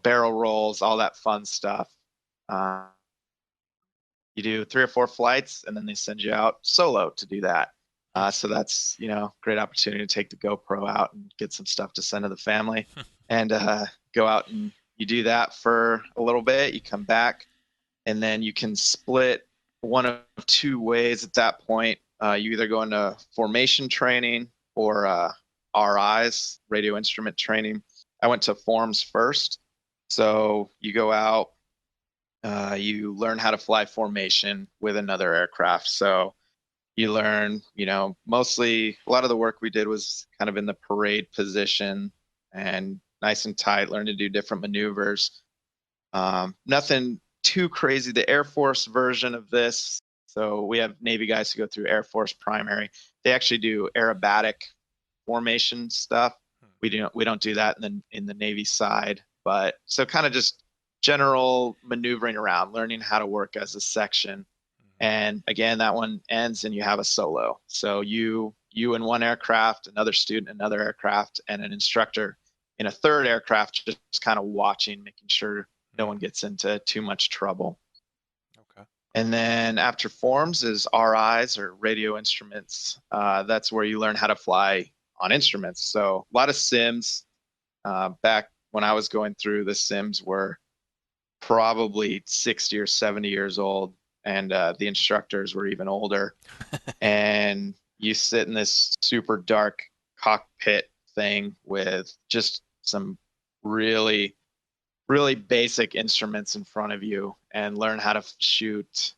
barrel rolls, all that fun stuff. You do 3 or 4 flights, and then they send you out solo to do that. So that's, great opportunity to take the GoPro out and get some stuff to send to the family and go out, and you do that for a little bit. You come back, and then you can split one of 2 ways at that point. You either go into formation training or RIs, radio instrument training. I went to forms first. So you go out, you learn how to fly formation with another aircraft. So you learn, mostly a lot of the work we did was kind of in the parade position and nice and tight, learn to do different maneuvers. Nothing too crazy. The Air Force version of this, so we have Navy guys who go through Air Force primary. They actually do aerobatic formation stuff. We don't do that in the Navy side, but so kind of just general maneuvering around, learning how to work as a section. And again, that one ends and you have a solo. So you in one aircraft, another student, another aircraft, and an instructor in a third aircraft, just kind of watching, making sure no one gets into too much trouble. Okay. And then after forms is RIs, or radio instruments. That's where you learn how to fly on instruments. So a lot of sims. Back when I was going through, the sims were probably 60 or 70 years old, and the instructors were even older. And you sit in this super dark cockpit thing with just some really really basic instruments in front of you and learn how to shoot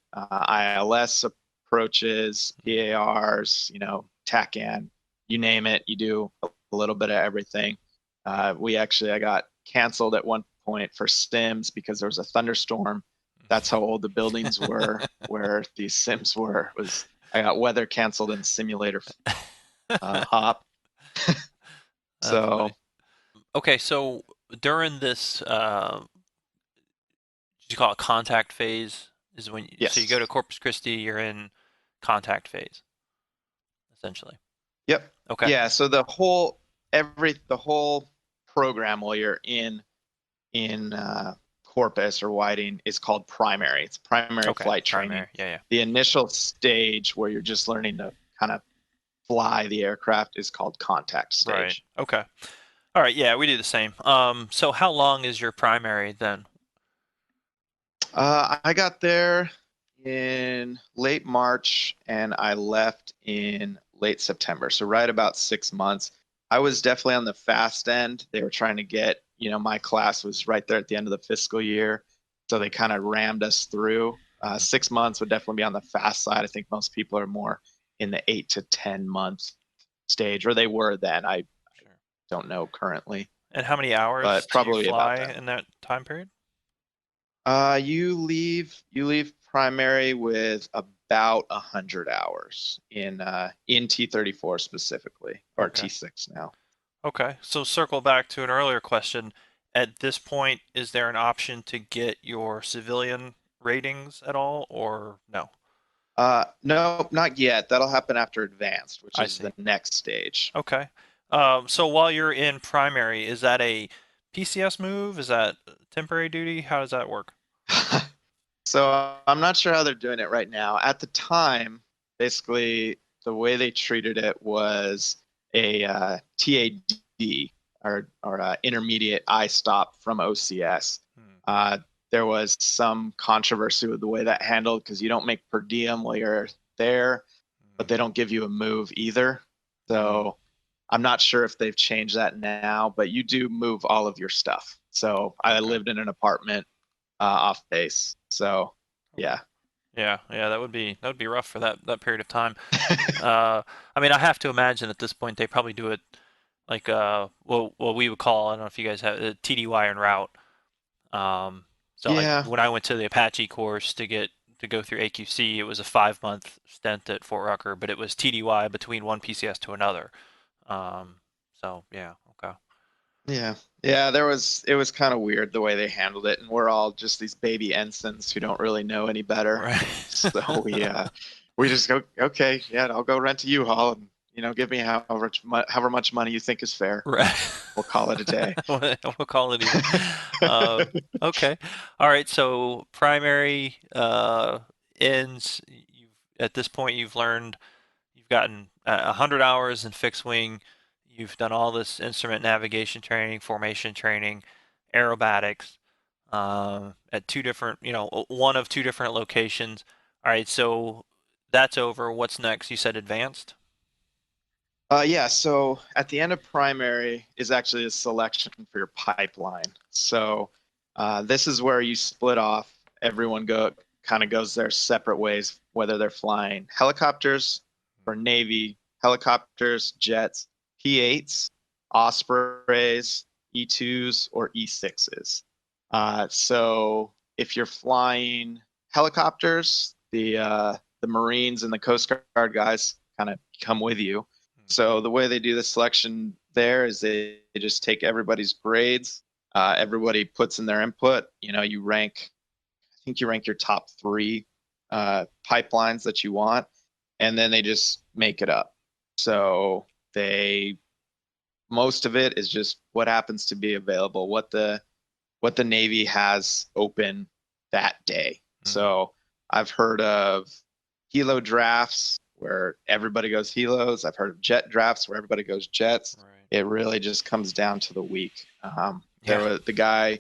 ILS approaches, PARs, TACAN, you name it. You do a little bit of everything. I got canceled at one point for sims because there was a thunderstorm. That's how old the buildings were where these sims were. I got weather canceled in simulator hop. So okay, so during this, did you call it contact phase? Is when yes. So you go to Corpus Christi, you're in contact phase, essentially. Yep. Okay. Yeah. So the whole program while you're in Corpus or Whiting is called primary. It's primary flight training. Primary. Yeah. The initial stage where you're just learning to kind of fly the aircraft is called contact stage. Right. Okay. All right. Yeah, we do the same. So how long is your primary then? I got there in late March and I left in late September. So right about 6 months. I was definitely on the fast end. They were trying to get, my class was right there at the end of the fiscal year. So they kind of rammed us through. 6 months would definitely be on the fast side. I think most people are more in the 8 to 10 month stage, or they were then. I don't know currently. And how many hours but probably do you fly about that. in that time period? You leave primary with about 100 hours in T-34 specifically, or Okay. T6 now. Okay. So circle back to an earlier question. At this point, is there an option to get your civilian ratings at all, or no? No, not yet. That'll happen after advanced, which I is see. the next stage. Okay. So while you're in primary, is that a PCS move? Is that temporary duty? How does that work? So I'm not sure how they're doing it right now. At the time, basically, the way they treated it was a TAD or intermediate I stop from OCS. There was some controversy with the way that handled because you don't make per diem while you're there, but they don't give you a move either. So I'm not sure if they've changed that now, but you do move all of your stuff. So I lived in an apartment off base. So yeah. Yeah, that would be rough for that period of time. I mean, I have to imagine at this point they probably do it like what we would call, I don't know if you guys have TDY en route. So Yeah. like when I went to the Apache course to go through AQC, it was a 5-month stint at Fort Rucker, but it was TDY between one PCS to another. So yeah, okay. Yeah. It was kind of weird the way they handled it, and we're all just these baby ensigns who don't really know any better. Right. So we just go, okay, yeah, I'll go rent a U-Haul and give me however much money you think is fair. Right. We'll call it a day. We'll call it even. Okay. All right. So primary ends. At this point, you've gotten 100 hours in fixed wing. You've done all this instrument navigation training, formation training, aerobatics at two different, one of two different locations. All right. So that's over. What's next? You said advanced? Yeah, so at the end of primary is actually a selection for your pipeline. So this is where you split off. Everyone kind of goes their separate ways, whether they're flying helicopters for Navy, helicopters, jets, P-8s, Ospreys, E-2s, or E-6s. So if you're flying helicopters, the Marines and the Coast Guard guys kind of come with you. So the way they do the selection there is they just take everybody's grades. Everybody puts in their input. You rank. I think you rank your top 3 pipelines that you want, and then they just make it up. So most of it is just what happens to be available, what the Navy has open that day. So I've heard of helo drafts where everybody goes helos. I've heard of jet drafts where everybody goes jets. Right. It really just comes down to the week. There was the guy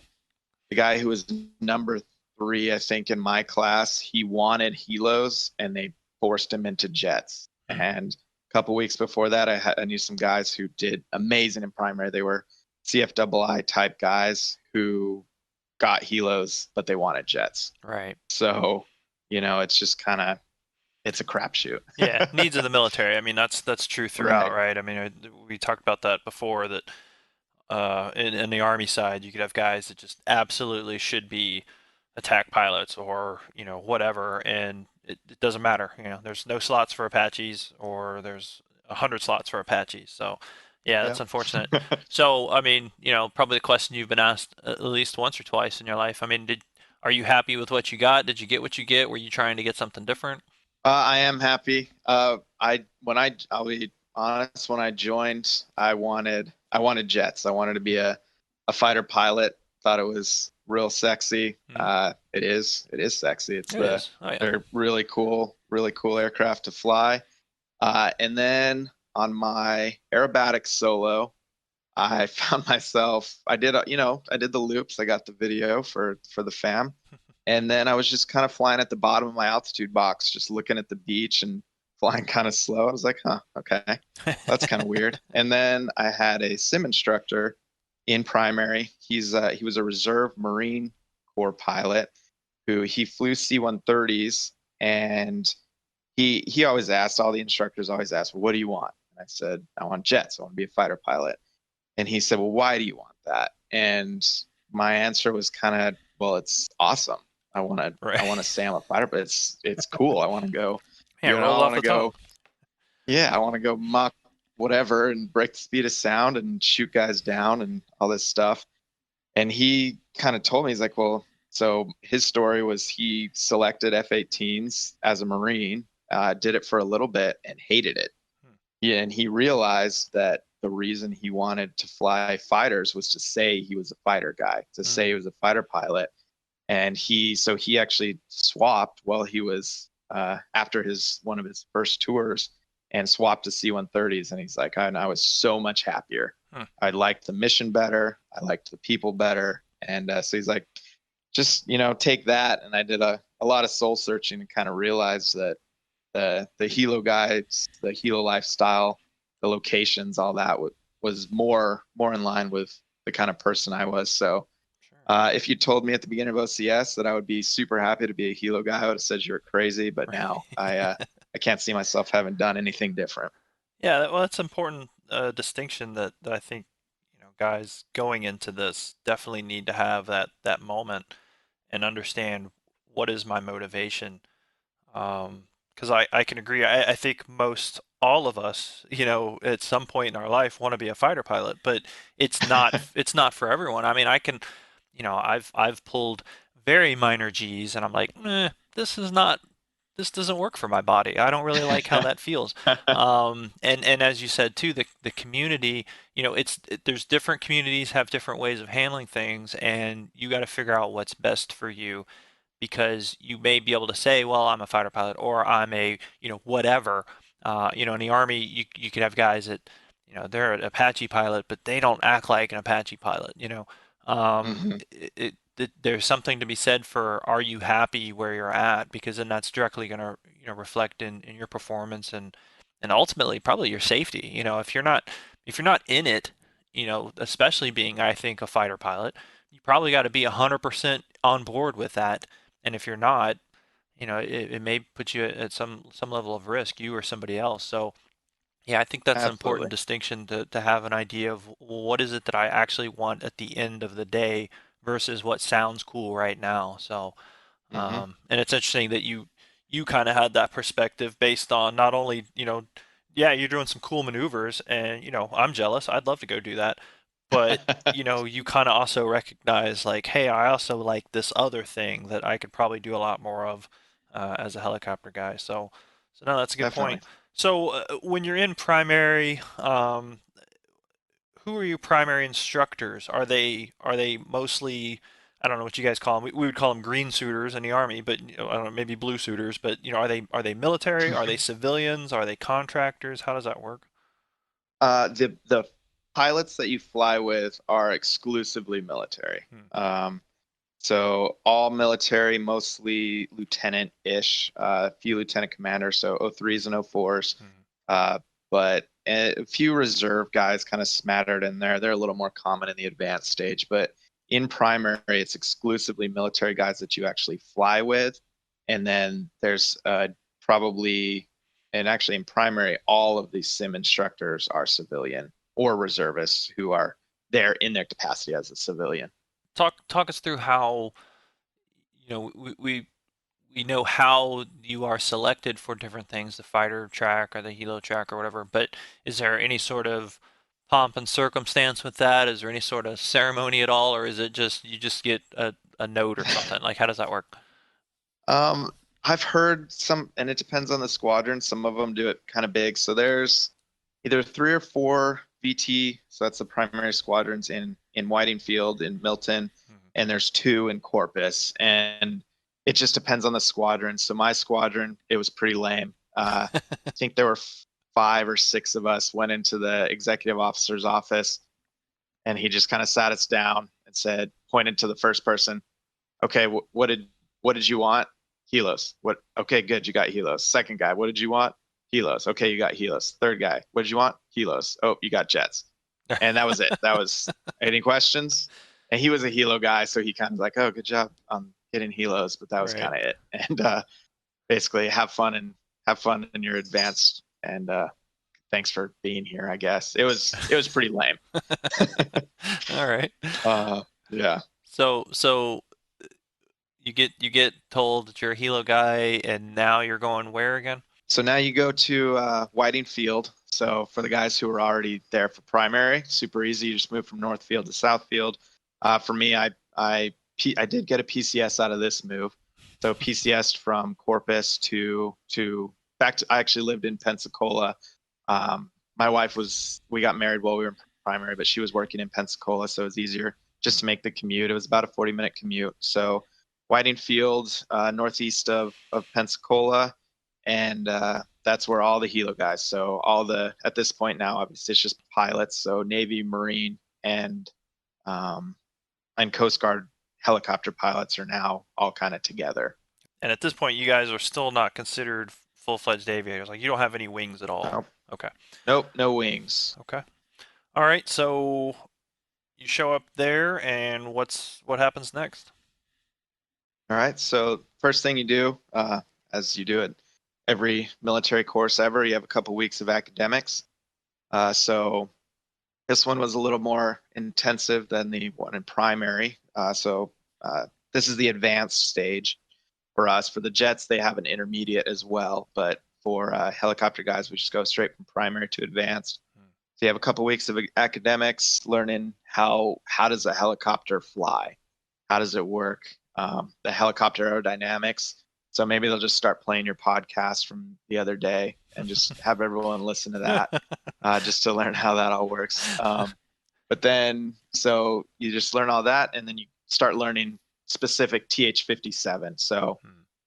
who was number 3, I think, in my class. He wanted helos, and they forced him into jets. And a couple weeks before that, I knew some guys who did amazing in primary. They were CFII type guys who got helos, but they wanted jets. Right. So, it's just it's a crapshoot. Yeah, needs of the military. I mean, that's true throughout, right? I mean, we talked about that before. That in the Army side, you could have guys that just absolutely should be attack pilots or whatever, and it doesn't matter. There's no slots for Apaches, or there's 100 slots for Apaches. So, yeah, that's Yeah. unfortunate. So, I mean, probably the question you've been asked at least once or twice in your life. I mean, are you happy with what you got? Did you get what you get? Were you trying to get something different? I am happy. I'll be honest, when I joined, I wanted jets. I wanted to be a fighter pilot. Thought it was real sexy. It is sexy. It is. Oh, yeah. They're really cool aircraft to fly. And then on my aerobatics solo, I found myself, I did the loops. I got the video for the fam. And then I was just kind of flying at the bottom of my altitude box, just looking at the beach and flying kind of slow. I was like, okay, that's kind of weird. And then I had a sim instructor in primary. He was a reserve Marine Corps pilot who he flew C-130s, and he always asked, all the instructors always asked, well, what do you want? And I said, I want jets. I want to be a fighter pilot. And he said, well, why do you want that? And my answer was kind of, well, it's awesome. I want to say I'm a fighter, but it's cool. I want to go. Yeah, roll off the tongue. Yeah, I want to go Mach whatever and break the speed of sound and shoot guys down and all this stuff. And he kind of told me, he's like, well, so his story was he selected F-18s as a Marine, did it for a little bit and hated it. Yeah, and he realized that the reason he wanted to fly fighters was to say he was a fighter guy, to say he was a fighter pilot. And he actually swapped while he was after one of his first tours, and swapped to C-130s. And he's like, I was so much happier. I liked the mission better. I liked the people better. And so he's like, just take that. And I did a lot of soul searching and kind of realized that the helo guys, the helo lifestyle, the locations, all that was more in line with the kind of person I was. So. If you told me at the beginning of OCS that I would be super happy to be a helo guy, I would have said you were crazy. But now I can't see myself having done anything different. Yeah, well, that's an important distinction that I think guys going into this definitely need to have that moment and understand what is my motivation. Because I can agree. I think all of us, at some point in our life want to be a fighter pilot, but it's not for everyone. I mean, I've pulled very minor G's, and I'm like, this doesn't work for my body. I don't really like how that feels. And as you said too, the community, there's different communities have different ways of handling things, and you got to figure out what's best for you, because you may be able to say, well, I'm a fighter pilot, or I'm a whatever. In the Army, you could have guys that they're an Apache pilot, but they don't act like an Apache pilot. There's something to be said for, are you happy where you're at? Because then that's directly going to reflect in your performance and ultimately probably your safety. If you're not in it, especially being, I think, a fighter pilot, you probably got to be 100% on board with that. And if you're not, it may put you at some level of risk, you or somebody else. So yeah, I think that's an important distinction to have an idea of what is it that I actually want at the end of the day versus what sounds cool right now. So, and it's interesting that you kind of had that perspective based on not only, yeah, you're doing some cool maneuvers, and, I'm jealous. I'd love to go do that. But, you kind of also recognize, like, hey, I also like this other thing that I could probably do a lot more of as a helicopter guy. So no, that's a good point. So when you're in primary, who are your primary instructors? Are they mostly, I don't know what you guys call them. We would call them green suiters in the Army, but I don't know, maybe blue suiters. But are they military? Are they civilians? Are they contractors? How does that work? The pilots that you fly with are exclusively military. So all military, mostly lieutenant-ish, a few lieutenant commanders, so 03s and 04s, but a few reserve guys kind of smattered in there. They're a little more common in the advanced stage, but in primary, it's exclusively military guys that you actually fly with. And then there's probably, and actually in primary, all of these sim instructors are civilian or reservists who are there in their capacity as a civilian. Talk us through how, we know how you are selected for different things, the fighter track or the helo track or whatever, but is there any sort of pomp and circumstance with that? Is there any sort of ceremony at all, or is it just you just get a note or something? Like, how does that work? I've heard some, and it depends on the squadron. Some of them do it kind of big. So there's either 3 or 4 VT, so that's the primary squadrons in Whiting Field in Milton, and there's 2 in Corpus, and it just depends on the squadron. So my squadron, it was pretty lame. I think there were 5 or 6 of us went into the executive officer's office, and he just kind of sat us down and said, pointed to the first person, okay, what did you want? Helos. What? Okay, good, you got helos. Second guy, what did you want? Helos. Okay, you got helos. Third guy, what did you want? Helos. Oh, you got jets. And that was it. That was any questions? And he was a helo guy, so he kind of like, oh, good job getting helos, but that was Right. kind of it. And basically, have fun in your advanced. And thanks for being here. I guess it was pretty lame. All right. Yeah. So you get told that you're a helo guy, and now you're going where again? So now you go to Whiting Field. So for the guys who are already there for primary, super easy. You just move from North Field to South Field. For me, I did get a PCS out of this move. So PCS from Corpus to back to, I actually lived in Pensacola. My wife we got married while we were in primary, but she was working in Pensacola, so it was easier just to make the commute. It was about a 40-minute commute. So Whiting Field, northeast of Pensacola, and that's where all the helo guys. So at this point now, obviously it's just pilots. So Navy, Marine, and Coast Guard helicopter pilots are now all kind of together. And at this point, you guys are still not considered full-fledged aviators. Like, you don't have any wings at all. Nope. Okay. Nope, no wings. Okay. All right. So you show up there, and what happens next? All right. So first thing you do, as you do at every military course ever, you have a couple weeks of academics. So this one was a little more intensive than the one in primary. So this is the advanced stage for us. For the jets, they have an intermediate as well, but for helicopter guys, we just go straight from primary to advanced. So you have a couple weeks of academics learning how does a helicopter fly? How does it work? The helicopter aerodynamics. So maybe they'll just start playing your podcast from the other day and just have everyone listen to that just to learn how that all works. But then, so you just learn all that, and then you start learning specific TH-57. So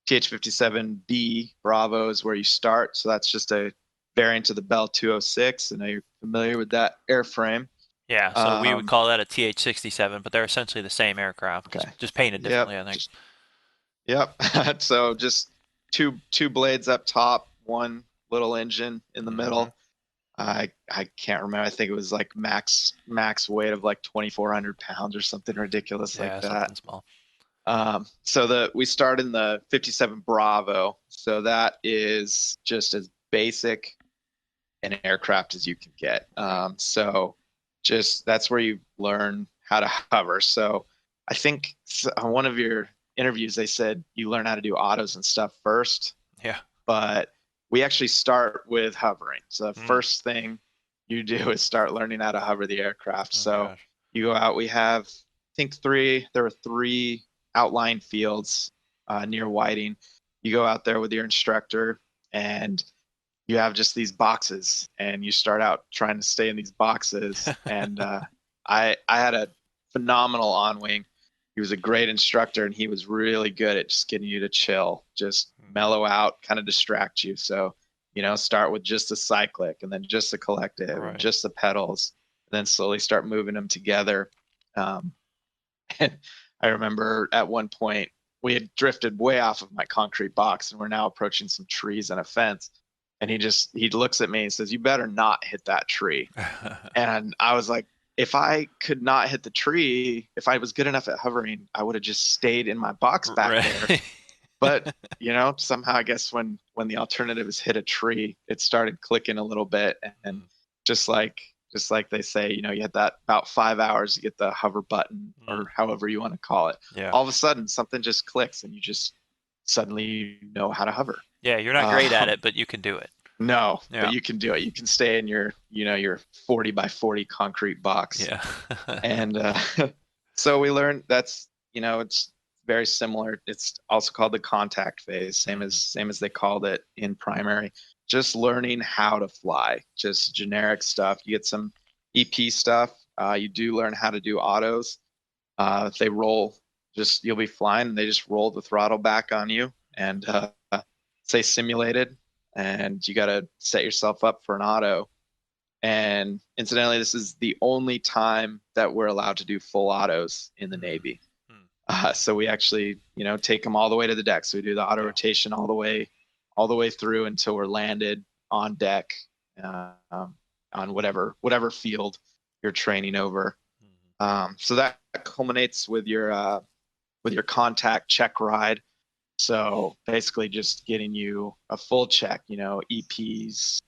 TH-57B Bravo is where you start. So that's just a variant of the Bell 206. I know you're familiar with that airframe. Yeah, so we would call that a TH-67, but they're essentially the same aircraft, Okay. just painted differently, I think. Yep. So just two blades up top, one little engine in the middle. I can't remember. I think it was like max weight of like 2,400 pounds or something ridiculous like that. Something small. So we start in the 57 Bravo. So that is just as basic an aircraft as you can get. So just that's where you learn how to hover. So I think on one of your interviews, they said you learn how to do autos and stuff first. Yeah. But we actually start with hovering. So the first thing you do is start learning how to hover the aircraft. You go out, we have, I think there were 3 outlying fields near Whiting. You go out there with your instructor and you have just these boxes and you start out trying to stay in these boxes. And I had a phenomenal on-wing. He was a great instructor and he was really good at just getting you to chill, just mellow out, kind of distract you. So, start with just the cyclic and then just the collective, and just the pedals, and then slowly start moving them together. And I remember at one point we had drifted way off of my concrete box and we're now approaching some trees and a fence. And he looks at me and says, "You better not hit that tree." And I was like, if I could not hit the tree, if I was good enough at hovering, I would have just stayed in my box back there. But somehow I guess when the alternative is hit a tree, it started clicking a little bit, and just like they say, you had that about 5 hours to get the hover button or however you want to call it. Yeah. All of a sudden, something just clicks, and you just suddenly know how to hover. Yeah, you're not great at it, but you can do it. No, Yeah. but you can do it. You can stay in your 40 by 40 concrete box. Yeah. And so we learned it's very similar. It's also called the contact phase, same as they called it in primary. Just learning how to fly, just generic stuff. You get some EP stuff. You do learn how to do autos. If they roll, you'll be flying, and they just roll the throttle back on you and say simulated, and you got to set yourself up for an auto. And incidentally, this is the only time that we're allowed to do full autos in the Navy. So we actually, take them all the way to the deck. So we do the auto rotation all the way through until we're landed on deck on whatever field you're training over. So that culminates with your contact check ride. So basically just getting you a full check, EPs,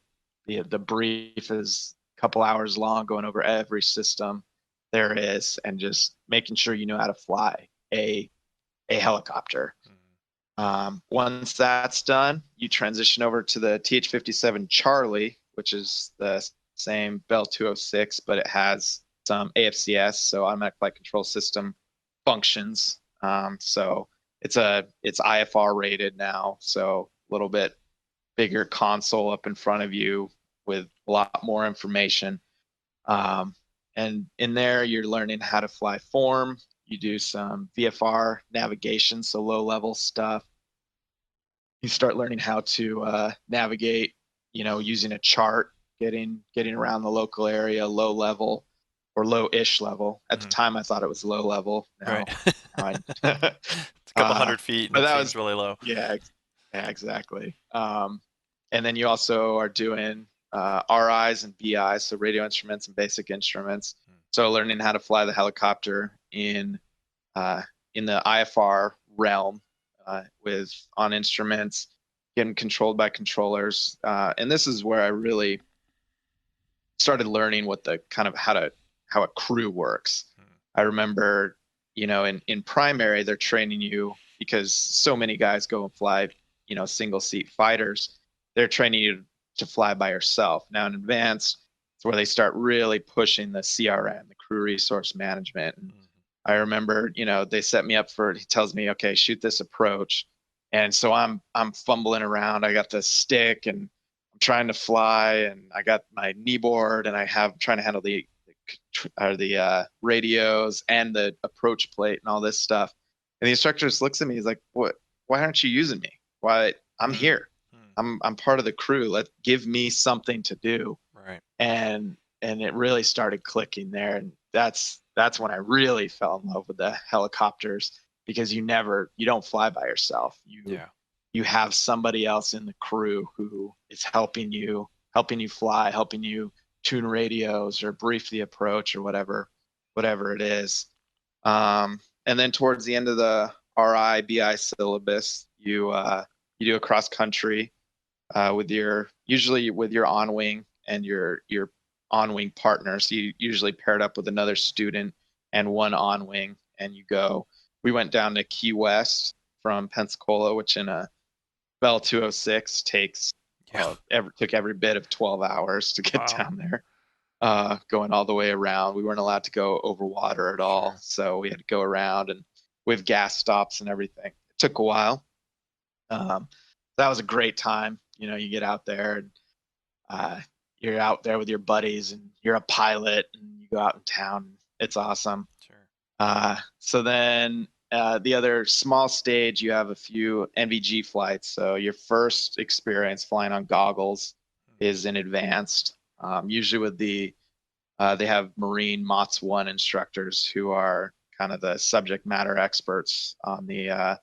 the brief is a couple hours long, going over every system there is, and just making sure you know how to fly a helicopter. Once that's done, you transition over to the TH-57 Charlie, which is the same Bell 206, but it has some AFCS, so automatic flight control system functions. So it's IFR rated now, so a little bit bigger console up in front of you with a lot more information. And in there, you're learning how to fly form. You do some VFR navigation, so low-level stuff. You start learning how to navigate, using a chart, getting around the local area, low level or low-ish level. At the time, I thought it was low level. Now, right. It's a couple hundred feet, and that was really low. Yeah, exactly. And then you also are doing RIs and BIs, so radio instruments and basic instruments. So learning how to fly the helicopter in the IFR realm on instruments, getting controlled by controllers. And this is where I really started learning what the kind of how a crew works. I remember, in primary, they're training you because so many guys go and fly, single seat fighters. They're training you to fly by yourself. Now in advanced, it's where they start really pushing the CRM, the crew resource management. And I remember, they set me up he tells me, okay, shoot this approach. And so I'm fumbling around. I got the stick and I'm trying to fly, and I got my knee board, and I'm trying to handle the radios and the approach plate and all this stuff. And the instructor just looks at me. He's like, "What? Why aren't you using me? Why? I'm here. I'm part of the crew. Give me something to do." Right. And it really started clicking there, and that's when I really fell in love with the helicopters, because you don't fly by yourself. You have somebody else in the crew who is helping you fly, helping you tune radios or brief the approach or whatever it is. And then towards the end of the RI BI syllabus, you do a cross country usually with your on-wing and your on-wing partner. So you usually paired up with another student and one on-wing, and we went down to Key West from Pensacola, which in a Bell 206 took every bit of 12 hours to get down there, going all the way around. We weren't allowed to go over water at all. So we had to go around, and with gas stops and everything. It took a while. That was a great time. You get out there, and you're out there with your buddies, and you're a pilot, and you go out in town. It's awesome. Sure. So then the other small stage, you have a few NVG flights. So your first experience flying on goggles is in advanced. Usually with they have Marine MOTS 1 instructors who are kind of the subject matter experts on the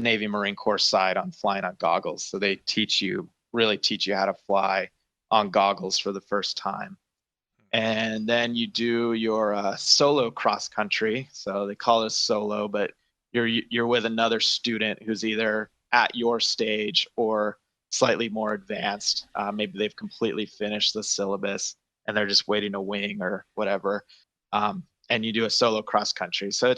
Navy Marine Corps side on flying on goggles. So they really teach you how to fly on goggles for the first time. And then you do your solo cross country. So they call it solo, but you're with another student who's either at your stage or slightly more advanced. Maybe they've completely finished the syllabus and they're just waiting to wing or whatever. And you do a solo cross country. So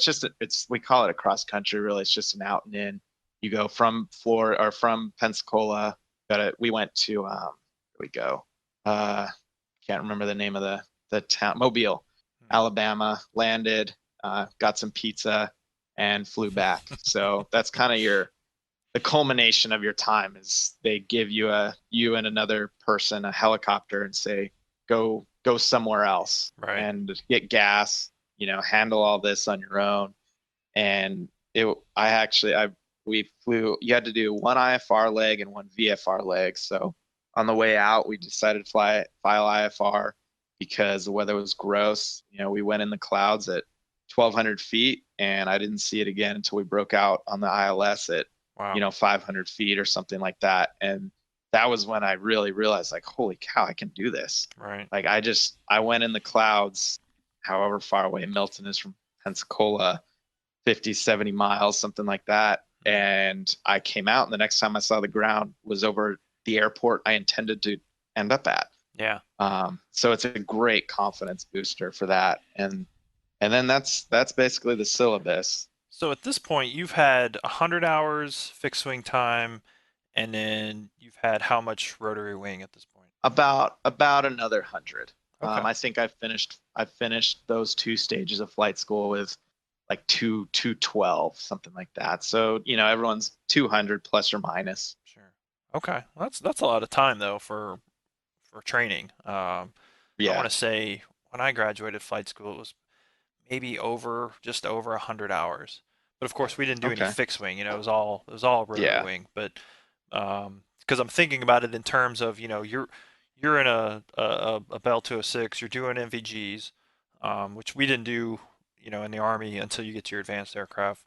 we call it a cross country. Really, it's just an out and in. You go from Florida or from Pensacola. We went to where we go. Can't remember the name of the town. Mobile, Alabama. Landed, got some pizza, and flew back. So that's kind of the culmination of your time. Is they give you and another person a helicopter and say go somewhere else and get gas. Handle all this on your own. And we flew. You had to do one IFR leg and one VFR leg. So on the way out, we decided to file IFR because the weather was gross. We went in the clouds at 1,200 feet, and I didn't see it again until we broke out on the ILS at 500 feet or something like that. And that was when I really realized, like, holy cow, I can do this. Right. Like I went in the clouds, however far away Milton is from Pensacola, 50, 70 miles, something like that. And I came out, and the next time I saw the ground was over the airport I intended to end up at. Yeah. So it's a great confidence booster for that. And then that's basically the syllabus. So at this point, you've had 100 hours fixed wing time, and then you've had how much rotary wing at this point? About another 100. Okay. I think I finished those two stages of flight school with like 212, something like that. So everyone's 200 plus or minus. Sure. Okay, well, that's a lot of time though for training. I want to say when I graduated flight school, it was maybe just over 100 hours. But of course, we didn't do any fixed wing. It was all rotary wing. But because I'm thinking about it in terms of you're in a Bell 206, you're doing NVGs, which we didn't do in the Army until you get to your advanced aircraft.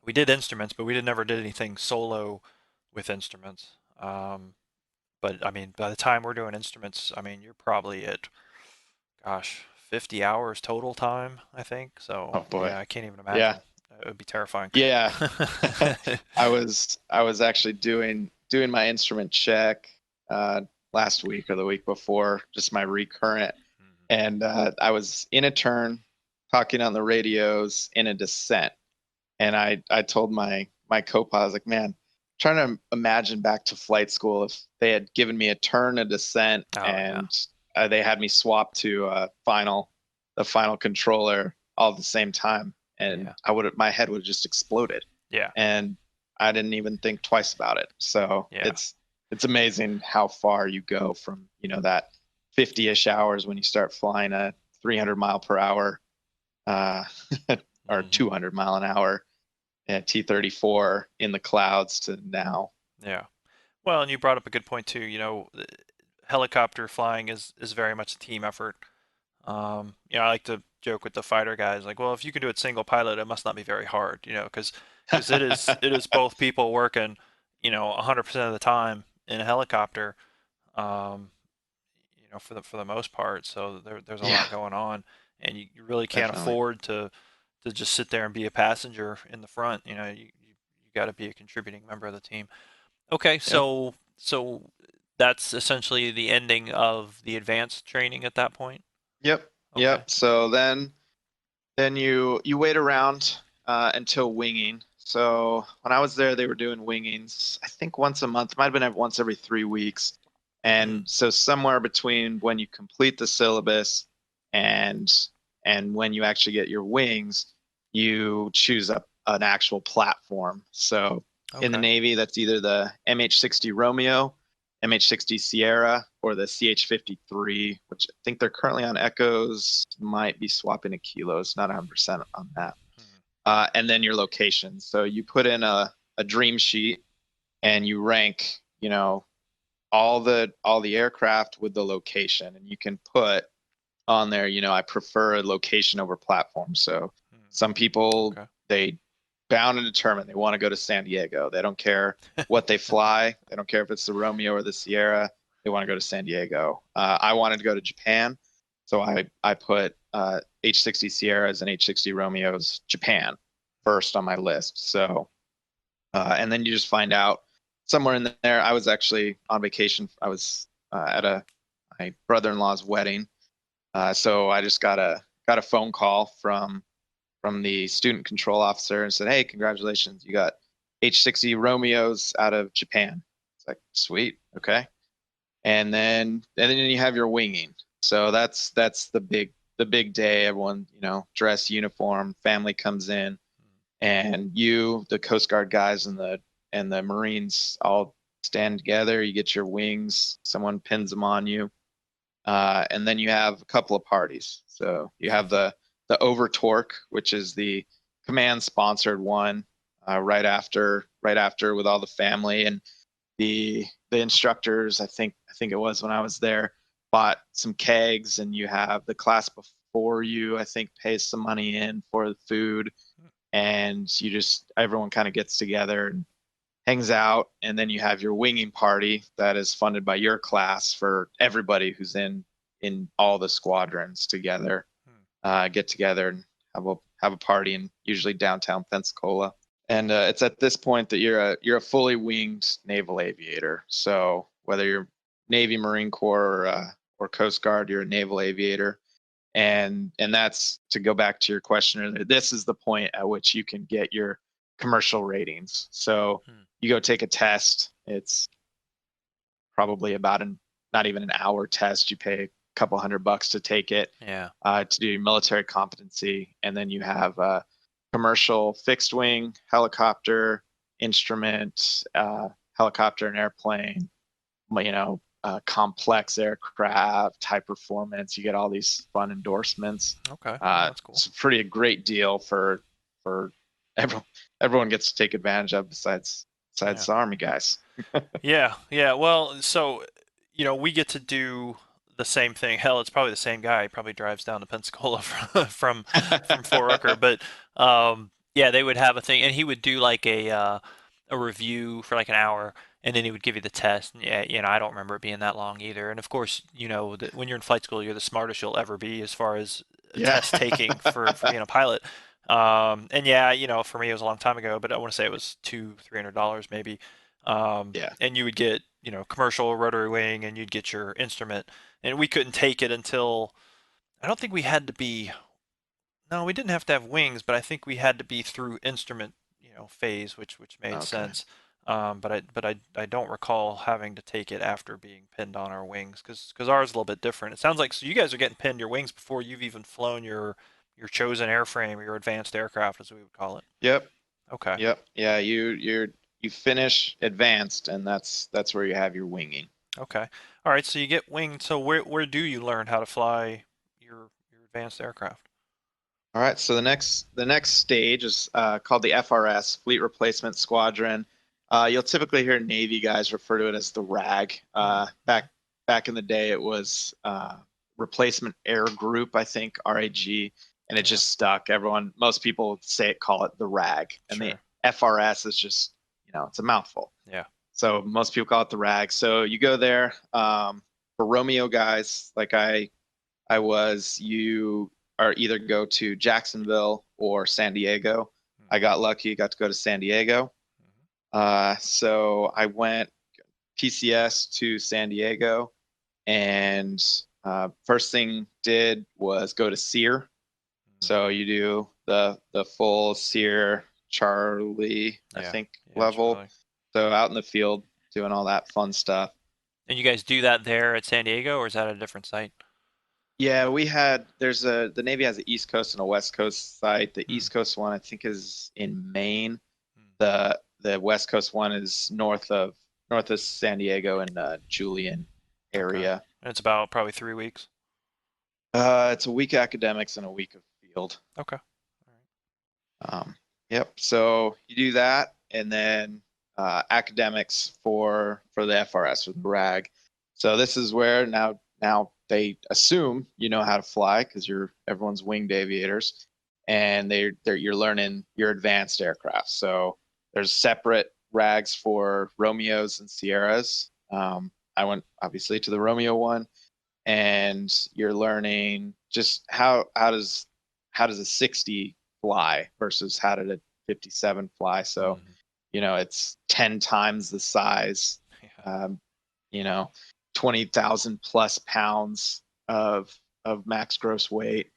We did instruments, but we never did anything solo with instruments. But I mean, by the time we're doing instruments, I mean, you're probably at, 50 hours total time, I think. So, oh boy. Yeah, I can't even imagine. Yeah. It would be terrifying. Yeah. I was actually doing my instrument check last week or the week before, just my recurrent. And I was in a turn talking on the radios in a descent. And I told my co-pilot, I was like, man, trying to imagine back to flight school if they had given me a turn, a descent, they had me swap to the final controller all at the same time, and my head would have just exploded. Yeah. And I didn't even think twice about it. So it's amazing how far you go from that 50-ish hours when you start flying a 300 mile per hour or 200 mile an hour T-34 in the clouds to now. Yeah. Well, and you brought up a good point too. Helicopter flying is very much a team effort. I like to joke with the fighter guys, like, well, if you can do it single pilot, it must not be very hard, because it is both people working, 100% of the time in a helicopter, for the most part. So there's a lot going on, and you really can't afford to just sit there and be a passenger in the front. You got to be a contributing member of the team. Okay, so that's essentially the ending of the advanced training at that point. Yep. Okay. Yep. So then you wait around until winging. So when I was there, they were doing wingings, I think once a month. It might have been once every 3 weeks. And so somewhere between when you complete the syllabus and when you actually get your wings, you choose an actual platform. So in the Navy, that's either the MH-60 Romeo, MH-60 Sierra, or the CH-53, which I think they're currently on Echoes, might be swapping to kilos, not 100% on that. And then your location. So you put in a dream sheet and you rank, all the aircraft with the location, and you can put on there, I prefer a location over platform. So some people, they bound and determined they want to go to San Diego. They don't care what they fly. They don't care if it's the Romeo or the Sierra. They want to go to San Diego. I wanted to go to Japan. So I put H-60 Sierras and H-60 Romeos Japan first on my list. So and then you just find out somewhere in there. I was actually on vacation. I was at my brother-in-law's wedding. So I just got a phone call from the student control officer and said, "Hey, congratulations, you got H-60 Romeos out of Japan." It's like, sweet, okay. And then you have your winging. So that's the big day. Everyone, dress uniform, family comes in, and you, the Coast Guard guys and the Marines all stand together. You get your wings, someone pins them on you, and then you have a couple of parties. So you have the over torque, which is the command sponsored one, right after with all the family, and the instructors. I think it was when I was there, bought some kegs, and you have the class before you, I think, pays some money in for the food, and everyone kind of gets together and hangs out, and then you have your winging party that is funded by your class for everybody who's in all the squadrons together. Get together and have a party in usually downtown Pensacola. And it's at this point that you're a fully winged naval aviator. So whether you're Navy, Marine Corps, or Coast Guard, you're a naval aviator. And that's, to go back to your question earlier, this is the point at which you can get your commercial ratings. So you go take a test. It's probably about not even an hour test. You pay a couple $100 to take it. Yeah. To do your military competency, and then you have commercial fixed wing, helicopter, instrument, helicopter and airplane, complex aircraft, high performance. You get all these fun endorsements. Okay, that's cool. It's a pretty great deal for everyone. Everyone gets to take advantage of besides the Army guys. Yeah. Well, so we get to do the same thing. Hell, it's probably the same guy. He probably drives down to Pensacola from Fort Rucker. But yeah, they would have a thing, and he would do like a review for like an hour, and then he would give you the test. And yeah, I don't remember it being that long either. And of course, when you're in flight school, you're the smartest you'll ever be as far as test taking for being a pilot. And yeah, for me it was a long time ago, but I want to say it was $200-300 maybe. And you would get commercial rotary wing, and you'd get your instrument. And we couldn't take it until, I don't think we had to be, no, we didn't have to have wings, but I think we had to be through instrument, phase, which made sense. But I don't recall having to take it after being pinned on our wings, because ours is a little bit different. It sounds like, so you guys are getting pinned your wings before you've even flown your chosen airframe, or your advanced aircraft, as we would call it. Yep. Okay. Yep. Yeah. You finish advanced, and that's where you have your winging. Okay. All right. So you get winged. So where do you learn how to fly your advanced aircraft? All right. So the next stage is called the FRS, Fleet Replacement Squadron. You'll typically hear Navy guys refer to it as the RAG. Back in the day, it was Replacement Air Group, I think, RAG, and it just stuck. Most people call it the RAG, and the FRS is just, it's a mouthful. Yeah. So most people call it the RAG. So you go there. For Romeo guys, like I was, you are either go to Jacksonville or San Diego. I got lucky, got to go to San Diego. So I went PCS to San Diego, and first thing did was go to SEER. So you do the full SEER Charlie, I think, level. Charlie. So out in the field doing all that fun stuff. And you guys do that there at San Diego, or is that a different site? Yeah, the Navy has an East Coast and a West Coast site. The East Coast one, I think, is in Maine. The West Coast one is north of San Diego in Julian area. Okay. And it's about probably 3 weeks. It's a week of academics and a week of field. Okay. All right. Yep. So you do that, and then academics for the FRS, or the RAG. So this is where now they assume you know how to fly, because everyone's winged aviators, and you're learning your advanced aircraft. So there's separate RAGs for Romeos and Sierras. I went obviously to the Romeo one, and you're learning just how does a 60 fly versus how did a 57 fly. So it's 10 times the size, Yeah. 20,000 plus pounds of max gross weight,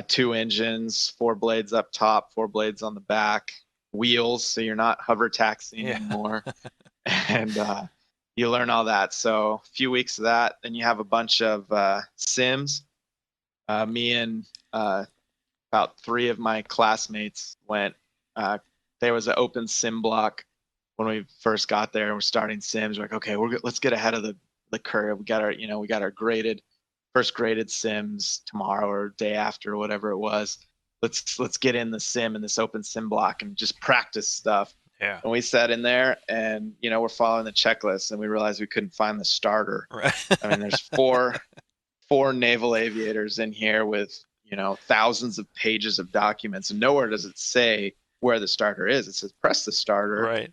2 engines, 4 blades up top, 4 blades on the back, wheels, so you're not hover taxiing anymore. And you learn all that. So a few weeks of that, then you have a bunch of sims. Me and about 3 of my classmates went. There was an open sim block when we first got there, and we're starting sims. We're like, okay, let's get ahead of the curve. We got our first graded sims tomorrow or day after, or whatever it was. Let's get in the sim in this open sim block and just practice stuff. Yeah. And we sat in there, and we're following the checklist, and we realized we couldn't find the starter. Right. I mean, there's four naval aviators in here with thousands of pages of documents, and nowhere does it say where the starter is. It says press the starter, Right.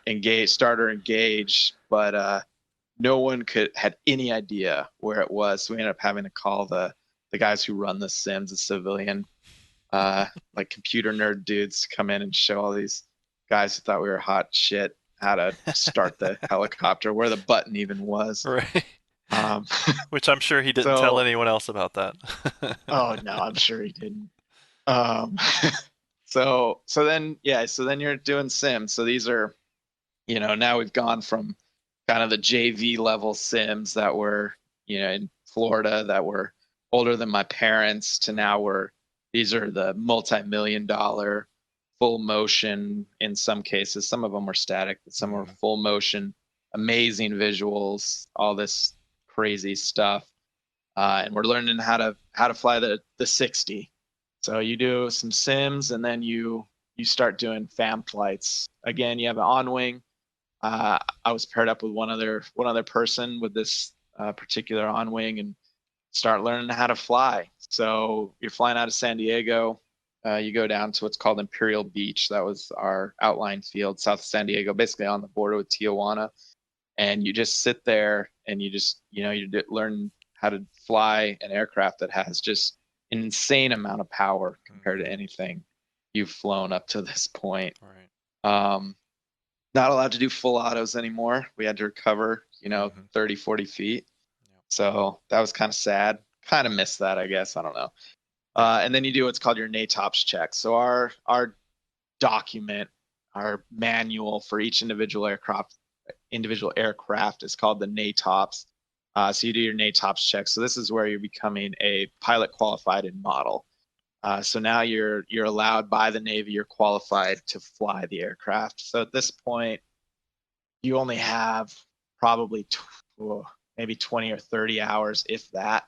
Engage starter, engage, but no one had any idea where it was. So we ended up having to call the guys who run the sims, the civilian like computer nerd dudes, to come in and show all these guys who thought we were hot shit how to start the helicopter, where the button even was. Right. Um, Which I'm sure he didn't tell anyone else about that. Oh no, I'm sure he didn't. Um, so then you're doing sims. So these are, now we've gone from kind of the JV level sims that were, in Florida that were older than my parents, to now these are the multi-million-dollar full motion in some cases. Some of them were static, but some were full motion, amazing visuals, all this crazy stuff. And we're learning how to fly the 60. So you do some sims, and then you start doing fam flights. Again, you have an on wing. I was paired up with one other person with this particular on wing, and start learning how to fly. So you're flying out of San Diego. You go down to what's called Imperial Beach. That was our outline field, south of San Diego, basically on the border with Tijuana. And you just sit there, and you just you learn how to fly an aircraft that has just an insane amount of power compared to anything you've flown up to this point. Right. Not allowed to do full autos anymore. We had to recover, 30, 40 feet. Yep. So that was kind of sad. Kind of missed that, I guess. I don't know. And then you do what's called your NATOPS check. So our document, our manual for each individual aircraft is called the NATOPS. So you do your NATOPS check. So this is where you're becoming a pilot qualified in model. So now you're allowed by the Navy, you're qualified to fly the aircraft. So at this point, you only have probably maybe 20 or 30 hours, if that,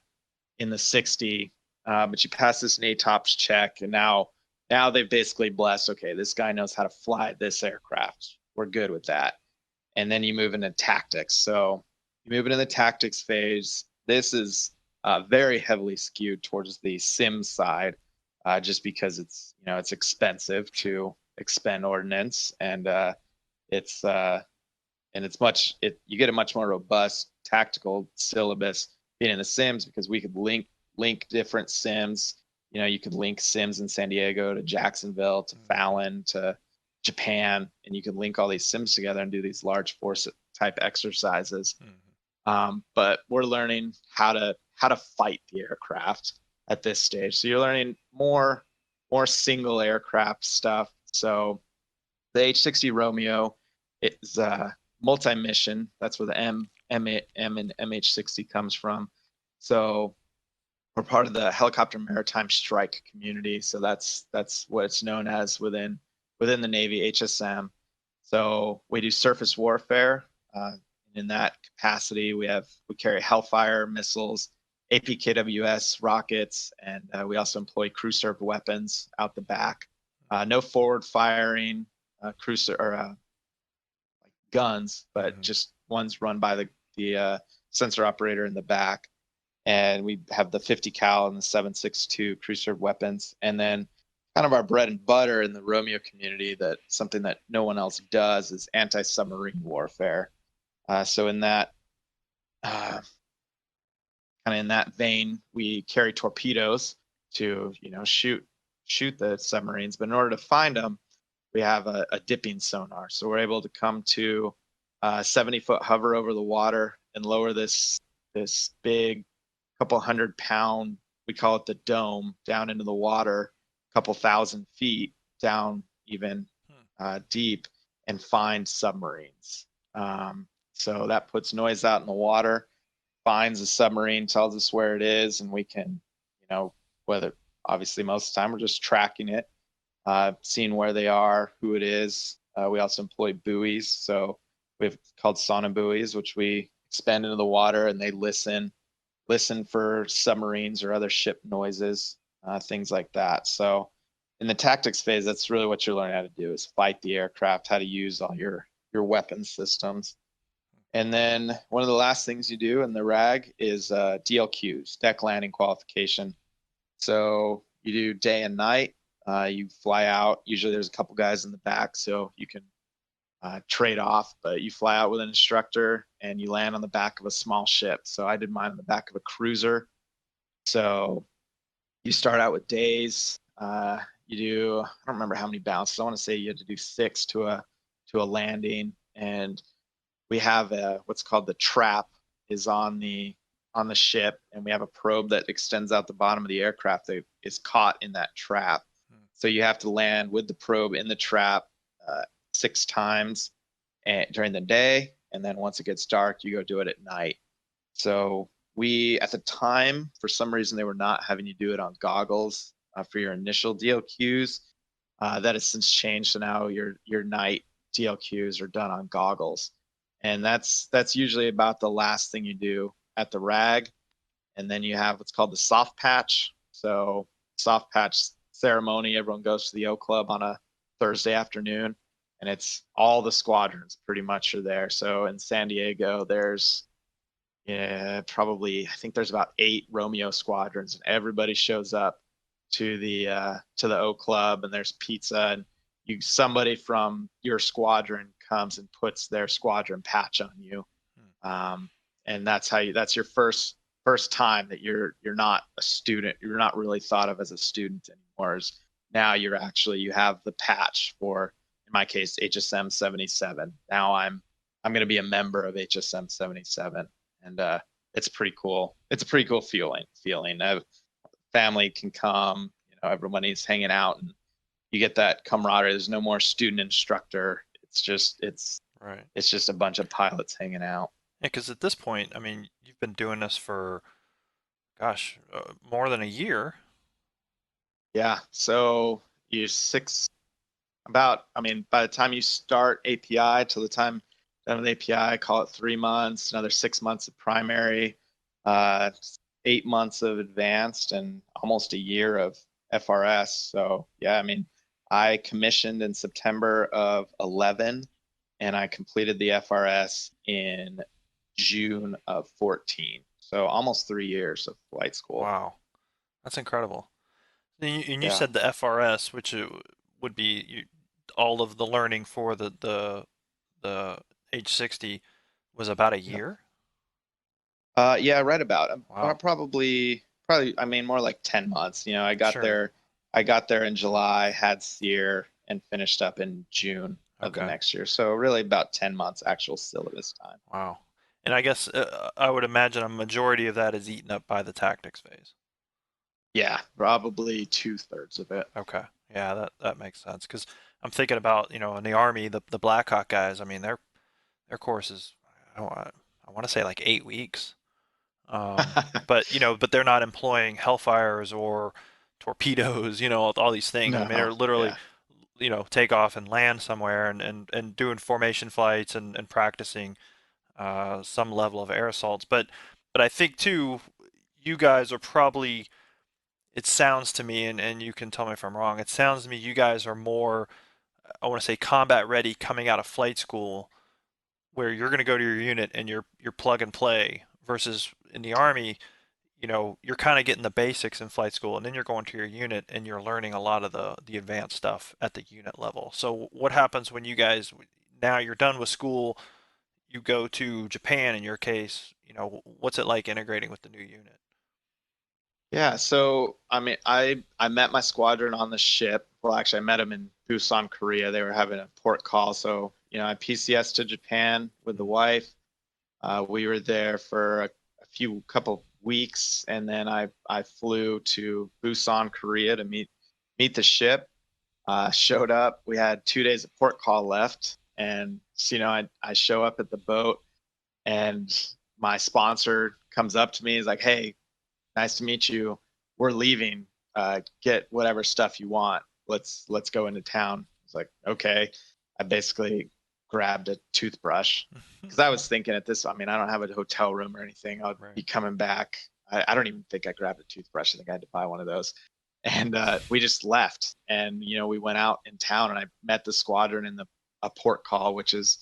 in the 60. But you pass this NATOPS check, and now they've basically blessed, okay, this guy knows how to fly this aircraft. We're good with that. And then you move into tactics. So you move into the tactics phase. This is very heavily skewed towards the sim side, just because it's expensive to expend ordnance, and you get a much more robust tactical syllabus being in the sims, because we could link different sims. You could link sims in San Diego to Jacksonville to Fallon to Japan, and you can link all these sims together and do these large force type exercises. But we're learning how to fight the aircraft at this stage. So you're learning more single aircraft stuff. So the H-60 Romeo is multi-mission. That's where the M and MH-60 comes from. So we're part of the Helicopter Maritime Strike community. So that's what it's known as within the Navy, HSM. So we do surface warfare. In that capacity, we carry Hellfire missiles, APKWS rockets, and we also employ crew-served weapons out the back. No forward firing like guns, but just ones run by the sensor operator in the back. And we have the 50 cal and the 7.62 crew-served weapons. And then kind of our bread and butter in the Romeo community, that something that no one else does, is anti-submarine warfare. So in that, kind of in that vein, we carry torpedoes to, shoot the submarines. But in order to find them, we have a dipping sonar. So we're able to come to 70-foot hover over the water and lower this big couple 100-pound, we call it the dome, down into the water, a couple 1,000 feet down even deep, and find submarines. So that puts noise out in the water, finds a submarine, tells us where it is, and we can, whether obviously most of the time we're just tracking it, seeing where they are, who it is. We also employ buoys. So we have called sonobuoys, which we expand into the water, and they listen for submarines or other ship noises, things like that. So in the tactics phase, that's really what you're learning how to do, is fight the aircraft, how to use all your weapon systems. And then one of the last things you do in the RAG is Dlqs, deck landing qualification. So you do day and night. You fly out. Usually there's a couple guys in the back, so you can trade off, but you fly out with an instructor and you land on the back of a small ship. So I did mine on the back of a cruiser. So you start out with days. You do, I don't remember how many bounces. I want to say you had to do 6 to a landing. And we have what's called the trap is on the ship, and we have a probe that extends out the bottom of the aircraft that is caught in that trap. So you have to land with the probe in the trap 6 times during the day, and then once it gets dark, you go do it at night. So we, at the time, for some reason, they were not having you do it on goggles for your initial Dlqs. That has since changed, so now your night Dlqs are done on goggles, and that's usually about the last thing you do at the RAG. And then you have what's called the soft patch. So soft patch ceremony, everyone goes to the O Club on a Thursday afternoon, and it's all the squadrons pretty much are there. So in San Diego, there's probably, I think there's about 8 Romeo squadrons, and everybody shows up to the O Club, and there's pizza, and somebody from your squadron comes and puts their squadron patch on you. And that's your first time that you're not a student. You're not really thought of as a student anymore. Now you have the patch for, in my case, HSM 77. Now I'm going to be a member of HSM 77, and it's pretty cool. It's a pretty cool feeling. Family can come, everybody's hanging out, and you get that camaraderie. There's no more student instructor. It's just a bunch of pilots hanging out. Yeah, because at this point, I mean, you've been doing this for, gosh, more than a year. Yeah. So by the time you start API till the time done with API, call it 3 months, another 6 months of primary, 8 months of advanced, and almost a year of FRS. So yeah, I commissioned in September of 11, and I completed the FRS in June of 14. So almost 3 years of flight school. Wow, that's incredible. And you Yeah. said the FRS, which would be all of the learning for the H60, was about a year. Yeah, right about. Wow. Probably. More like 10 months. I got Sure. there. I got there in July, had SEER, and finished up in June of the Okay. next year. So really about 10 months actual syllabus time. Wow. And I guess I would imagine a majority of that is eaten up by the tactics phase. Yeah, probably 2/3 of it. Okay. Yeah, that makes sense. Because I'm thinking about, in the Army, the Black Hawk guys, their course is, I want to say like 8 weeks. But they're not employing Hellfires or torpedoes, all these things. No, They're literally, yeah. take off and land somewhere and doing formation flights and practicing some level of air assaults. But I think too, you guys are probably, it sounds to me, and you can tell me if I'm wrong, it sounds to me you guys are more, I want to say, combat ready coming out of flight school, where you're going to go to your unit and you're plug and play, versus in the Army, you're kind of getting the basics in flight school, and then you're going to your unit and you're learning a lot of the advanced stuff at the unit level. So what happens when you guys, now you're done with school, you go to Japan in your case, what's it like integrating with the new unit? Yeah, so I mean, I met my squadron on the ship. Well, actually, I met them in Busan, Korea. They were having a port call, so I PCS to Japan with the wife. We were there for a couple weeks, and then I flew to Busan, Korea to meet the ship. Showed up. We had 2 days of port call left, and so, I show up at the boat, and my sponsor comes up to me. He's like, "Hey, nice to meet you. We're leaving. Get whatever stuff you want. Let's go into town." It's like, okay. I basically grabbed a toothbrush because I was thinking I mean, I don't have a hotel room or anything. I'll be coming back. I don't even think I grabbed a toothbrush. I think I had to buy one of those. And we just left. And, we went out in town, and I met the squadron in a port call, which is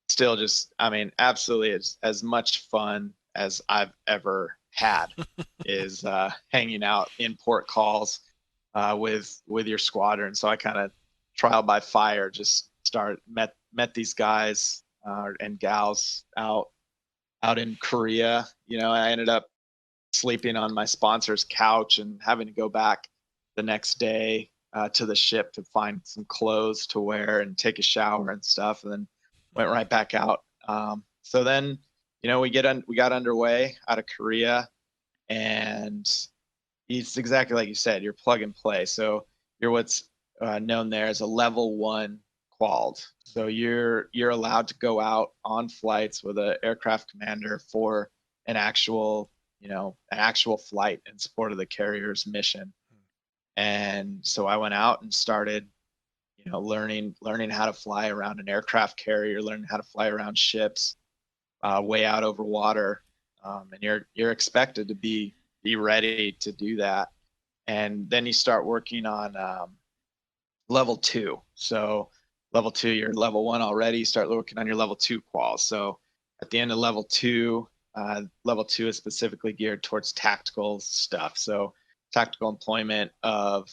still just, I mean, absolutely as much fun as I've ever had is hanging out in port calls with your squadron. So I kind of trial by fire just met these guys and gals out in Korea. I ended up sleeping on my sponsor's couch and having to go back the next day to the ship to find some clothes to wear and take a shower and stuff, and then went right back out. So then, we got underway out of Korea, and it's exactly like you said. You're plug and play. So you're what's known there as a level 1 qualled. So you're allowed to go out on flights with an aircraft commander for an actual flight in support of the carrier's mission. And so I went out and started, learning how to fly around an aircraft carrier, learning how to fly around ships, way out over water. And you're expected to be ready to do that. And then you start working on level 2. So level 2, you're level 1 already. You start working on your level 2 quals. So at the end of level 2 is specifically geared towards tactical stuff. So tactical employment of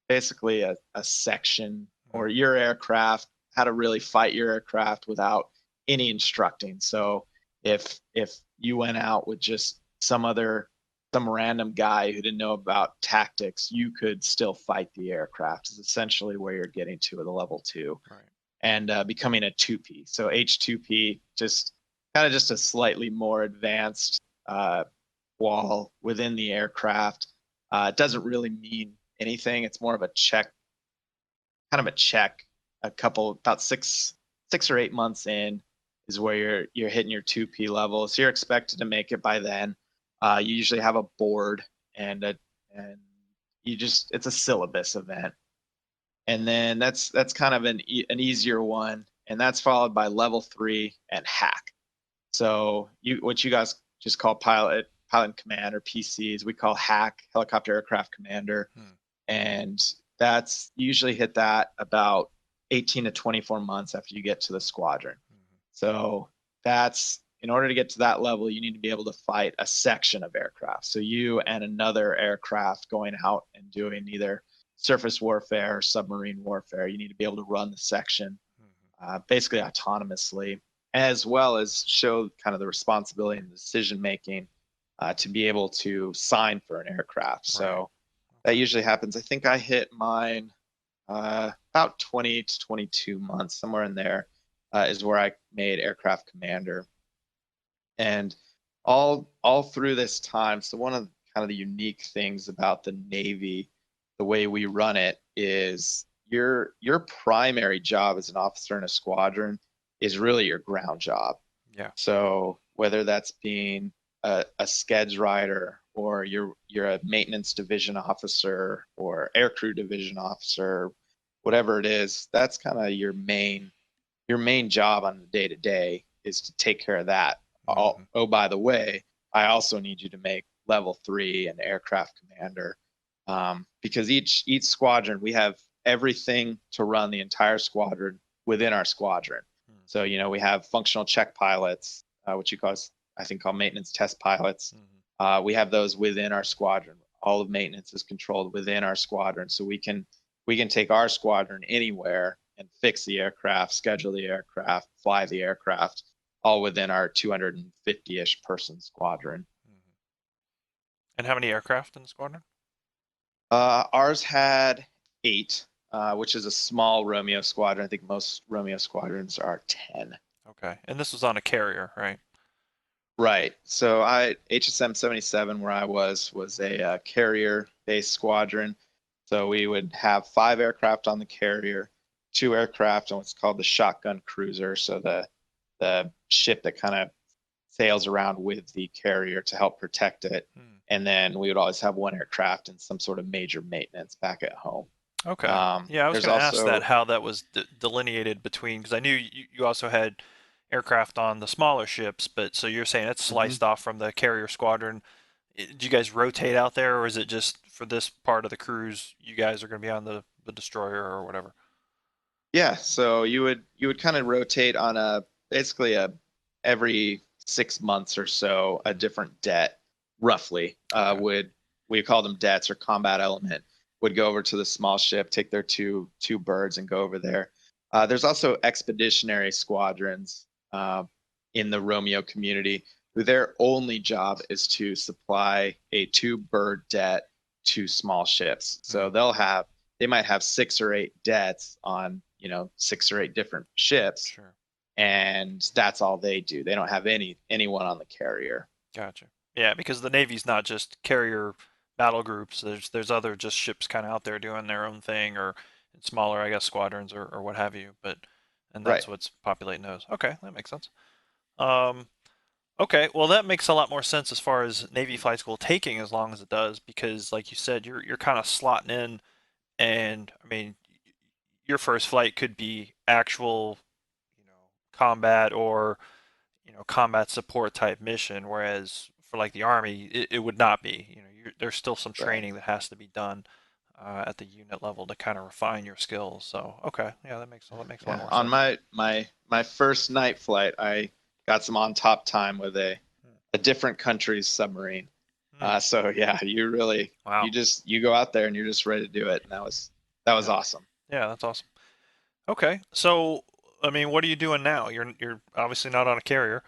basically a section or your aircraft, how to really fight your aircraft without any instructing. So if you went out with just some random guy who didn't know about tactics, you could still fight the aircraft is essentially where you're getting to with a level 2. Right. And becoming a 2P. So H2P, just a slightly more advanced wall within the aircraft. It doesn't really mean anything. It's more of a check, about 6 or 8 months in is where you're hitting your 2P level. So you're expected to make it by then. You usually have a board and it's a syllabus event. And then that's kind of an easier one, and that's followed by level 3 and hack. So what you guys just call pilot and command, or PCs, we call hack, helicopter aircraft commander. And that's usually hit that about 18 to 24 months after you get to the squadron. So that's, in order to get to that level, you need to be able to fight a section of aircraft. So you and another aircraft going out and doing either surface warfare or submarine warfare, you need to be able to run the section basically autonomously, as well as show kind of the responsibility and decision making to be able to sign for an aircraft. So that usually happens. I think I hit mine about 20 to 22 months, somewhere in there is where I made aircraft commander. And all through this time, so one of kind of the unique things about the Navy, the way we run it, is your primary job as an officer in a squadron is really your ground job. Yeah. So whether that's being a skeds rider, or you're a maintenance division officer or aircrew division officer, whatever it is, that's kind of your main job on the day-to-day is to take care of that. Oh, by the way, I also need you to make level 3 and aircraft commander, because each squadron, we have everything to run the entire squadron within our squadron. So we have functional check pilots, which you I think call maintenance test pilots. We have those within our squadron. All of maintenance is controlled within our squadron, so we can take our squadron anywhere and fix the aircraft, schedule the aircraft, fly the aircraft. all within our 250-ish person squadron. And how many aircraft in the squadron? Ours had 8, which is a small Romeo squadron. I think most Romeo squadrons are 10. Okay. And this was on a carrier, right? Right. So HSM 77, where I was a carrier-based squadron. So we would have 5 aircraft on the carrier, 2 aircraft on what's called the shotgun cruiser. So the ship that kind of sails around with the carrier to help protect it. And then we would always have 1 aircraft and some sort of major maintenance back at home. Okay. Yeah, I was There's going to ask also- that, how that was delineated between, because I knew you also had aircraft on the smaller ships, but so you're saying it's sliced off from the carrier squadron. Do you guys rotate out there, or is it just for this part of the cruise, you guys are going to be on the destroyer or whatever? Yeah, so you would kind of rotate on basically every 6 months or so, a different det, roughly. We call them dets, or combat element, would go over to the small ship, take their two birds and go over there. There's also expeditionary squadrons in the Romeo community who their only job is to supply a 2-bird det to small ships. So they might have 6 or 8 dets on 6 or 8 different ships. Sure. And that's all they do. They don't have anyone on the carrier. Gotcha. Yeah, because the Navy's not just carrier battle groups. There's other just ships kind of out there doing their own thing, or smaller, I guess, squadrons or what have you. And that's what's populating those. Okay, that makes sense. Okay, well that makes a lot more sense as far as Navy flight school taking as long as it does, because like you said, you're kind of slotting in, and I mean, your first flight could be actual, combat or combat support type mission, whereas for like the Army, it would not be. There's still some training that has to be done at the unit level to kind of refine your skills. So okay, yeah, that makes a lot more sense. On my first night flight, I got some on top time with a different country's submarine. So yeah, you really you go out there and you're just ready to do it, and that was awesome. Yeah, that's awesome. Okay, so I mean, what are you doing now? You're obviously not on a carrier.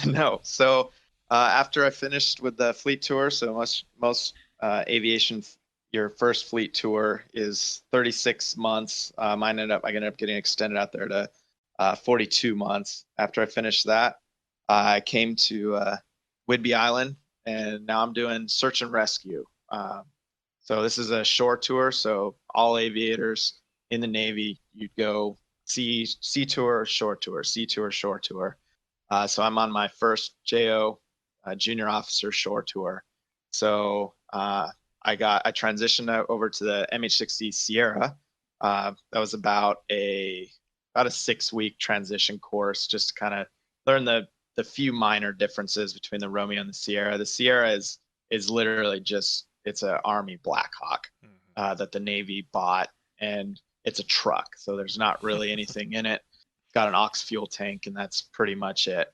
No. So after I finished with the fleet tour, so most aviation, your first fleet tour is 36 months. I ended up getting extended out there to 42 months. After I finished that, I came to Whidbey Island, and now I'm doing search and rescue. So this is a shore tour. So all aviators in the Navy, you'd go sea tour, shore tour, sea tour, shore tour. So I'm on my first JO, junior officer shore tour. So I transitioned over to the MH-60 Sierra. That was about a 6-week transition course, just to kind of learn the few minor differences between the Romeo and the Sierra. The Sierra is literally it's an Army Black Hawk that the Navy bought, and it's a truck, so there's not really anything in it. It's got an aux fuel tank, and that's pretty much it.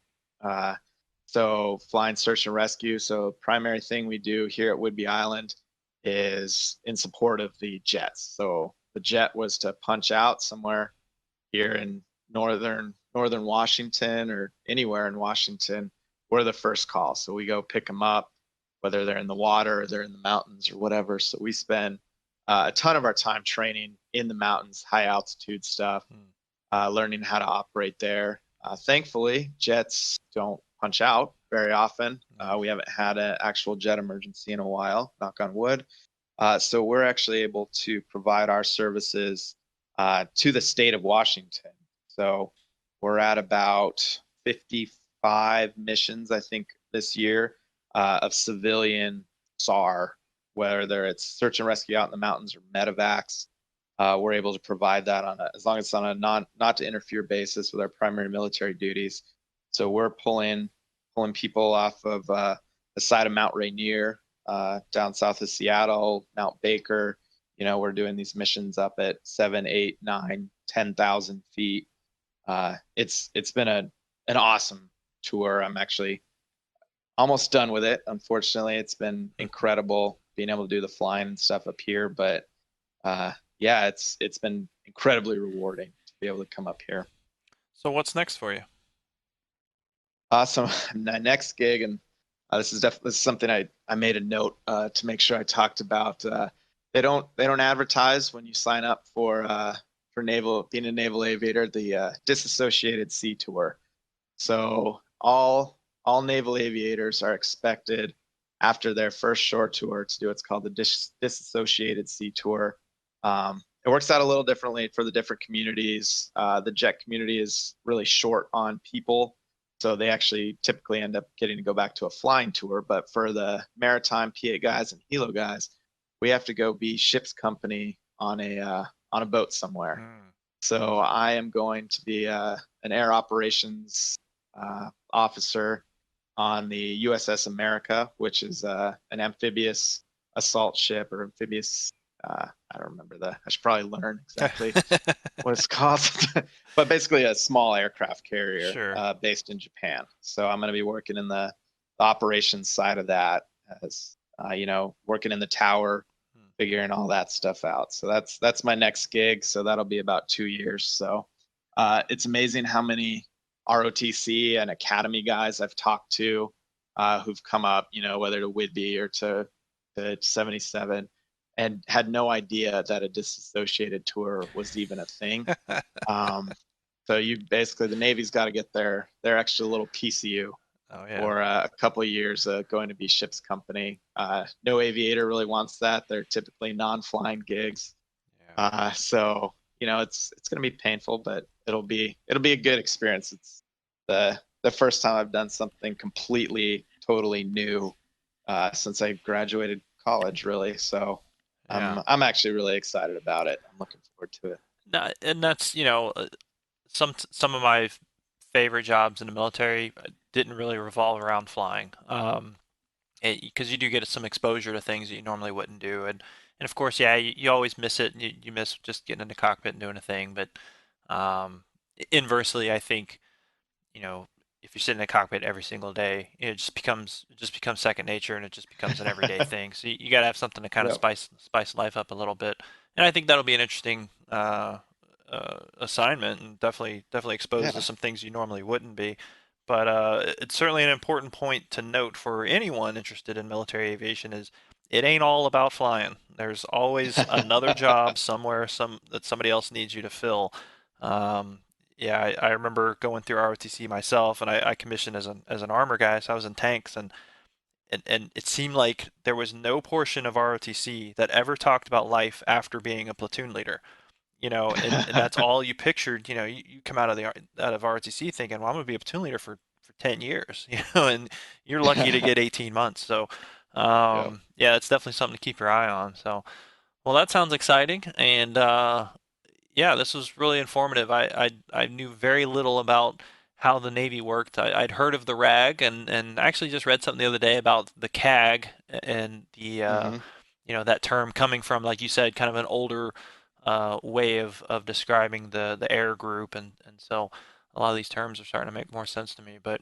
So flying search and rescue. So primary thing we do here at Whidbey Island is in support of the jets. So the jet was to punch out somewhere here in northern Washington or anywhere in Washington. We're the first call, so we go pick them up, whether they're in the water or they're in the mountains or whatever. So we spend a ton of our time training in the mountains, high altitude stuff, learning how to operate there. Thankfully, jets don't punch out very often. We haven't had an actual jet emergency in a while, knock on wood. So we're actually able to provide our services to the state of Washington. So we're at about 55 missions, I think, this year of civilian SAR, whether it's search and rescue out in the mountains or medevacs. We're able to provide that as long as it's on a not to interfere basis with our primary military duties. So we're pulling people off of the side of Mount Rainier, down south of Seattle, Mount Baker. We're doing these missions up at 7, 8, 9, 10,000 feet. It's been an awesome tour. I'm actually almost done with it. Unfortunately, it's been incredible being able to do the flying and stuff up here, but yeah, it's been incredibly rewarding to be able to come up here. So what's next for you? Awesome. My next gig, and this is definitely something I made a note to make sure I talked about. They don't advertise when you sign up for being a naval aviator, the Disassociated Sea Tour. So all naval aviators are expected after their first shore tour to do what's called the Disassociated Sea Tour. It works out a little differently for the different communities. The jet community is really short on people, so they actually typically end up getting to go back to a flying tour. But for the maritime P8 guys and helo guys, we have to go be ship's company on a boat somewhere. So I am going to be an air operations officer on the USS America, which is an amphibious assault ship or amphibious. I don't remember I should probably learn exactly what it's called, but basically a small aircraft carrier Sure. based in Japan. So I'm going to be working in the operations side of that, as working in the tower, figuring all that stuff out. So that's my next gig. So that'll be about 2 years. So it's amazing how many ROTC and Academy guys I've talked to who've come up, whether to Whidbey or to 77, and had no idea that a disassociated tour was even a thing. So the Navy's got to get their extra little PCU Oh yeah. for a couple of years going to be ship's company. No aviator really wants that. They're typically non-flying gigs. Yeah. So it's going to be painful, but it'll be a good experience. It's the first time I've done something completely, totally new since I graduated college, really. So Yeah. I'm actually really excited about it. I'm looking forward to it. And that's, some of my favorite jobs in the military didn't really revolve around flying. Because you do get some exposure to things that you normally wouldn't do, and of course, yeah, you always miss it. You miss just getting in the cockpit and doing a thing. But inversely, I think, you know, if you're sitting in a cockpit every single day, it just becomes second nature, and it just becomes an everyday thing. So you got to have something to kind of Yep. spice life up a little bit. And I think that'll be an interesting assignment, and definitely exposed to Yeah. some things you normally wouldn't be. But it's certainly an important point to note for anyone interested in military aviation is it ain't all about flying. There's always another job somewhere, that somebody else needs you to fill. Um, yeah, I remember going through ROTC myself, and I commissioned as an armor guy, so I was in tanks, and it seemed like there was no portion of ROTC that ever talked about life after being a platoon leader. And that's all you pictured. You come out of ROTC thinking, well, I'm going to be a platoon leader for 10 years, and you're lucky to get 18 months. So, Yep. yeah, it's definitely something to keep your eye on. So, well, that sounds exciting, and yeah, this was really informative. I knew very little about how the Navy worked. I'd heard of the RAG, and actually just read something the other day about the CAG, and Hmm. that term coming from, like you said, kind of an older way of describing the air group, and so a lot of these terms are starting to make more sense to me. But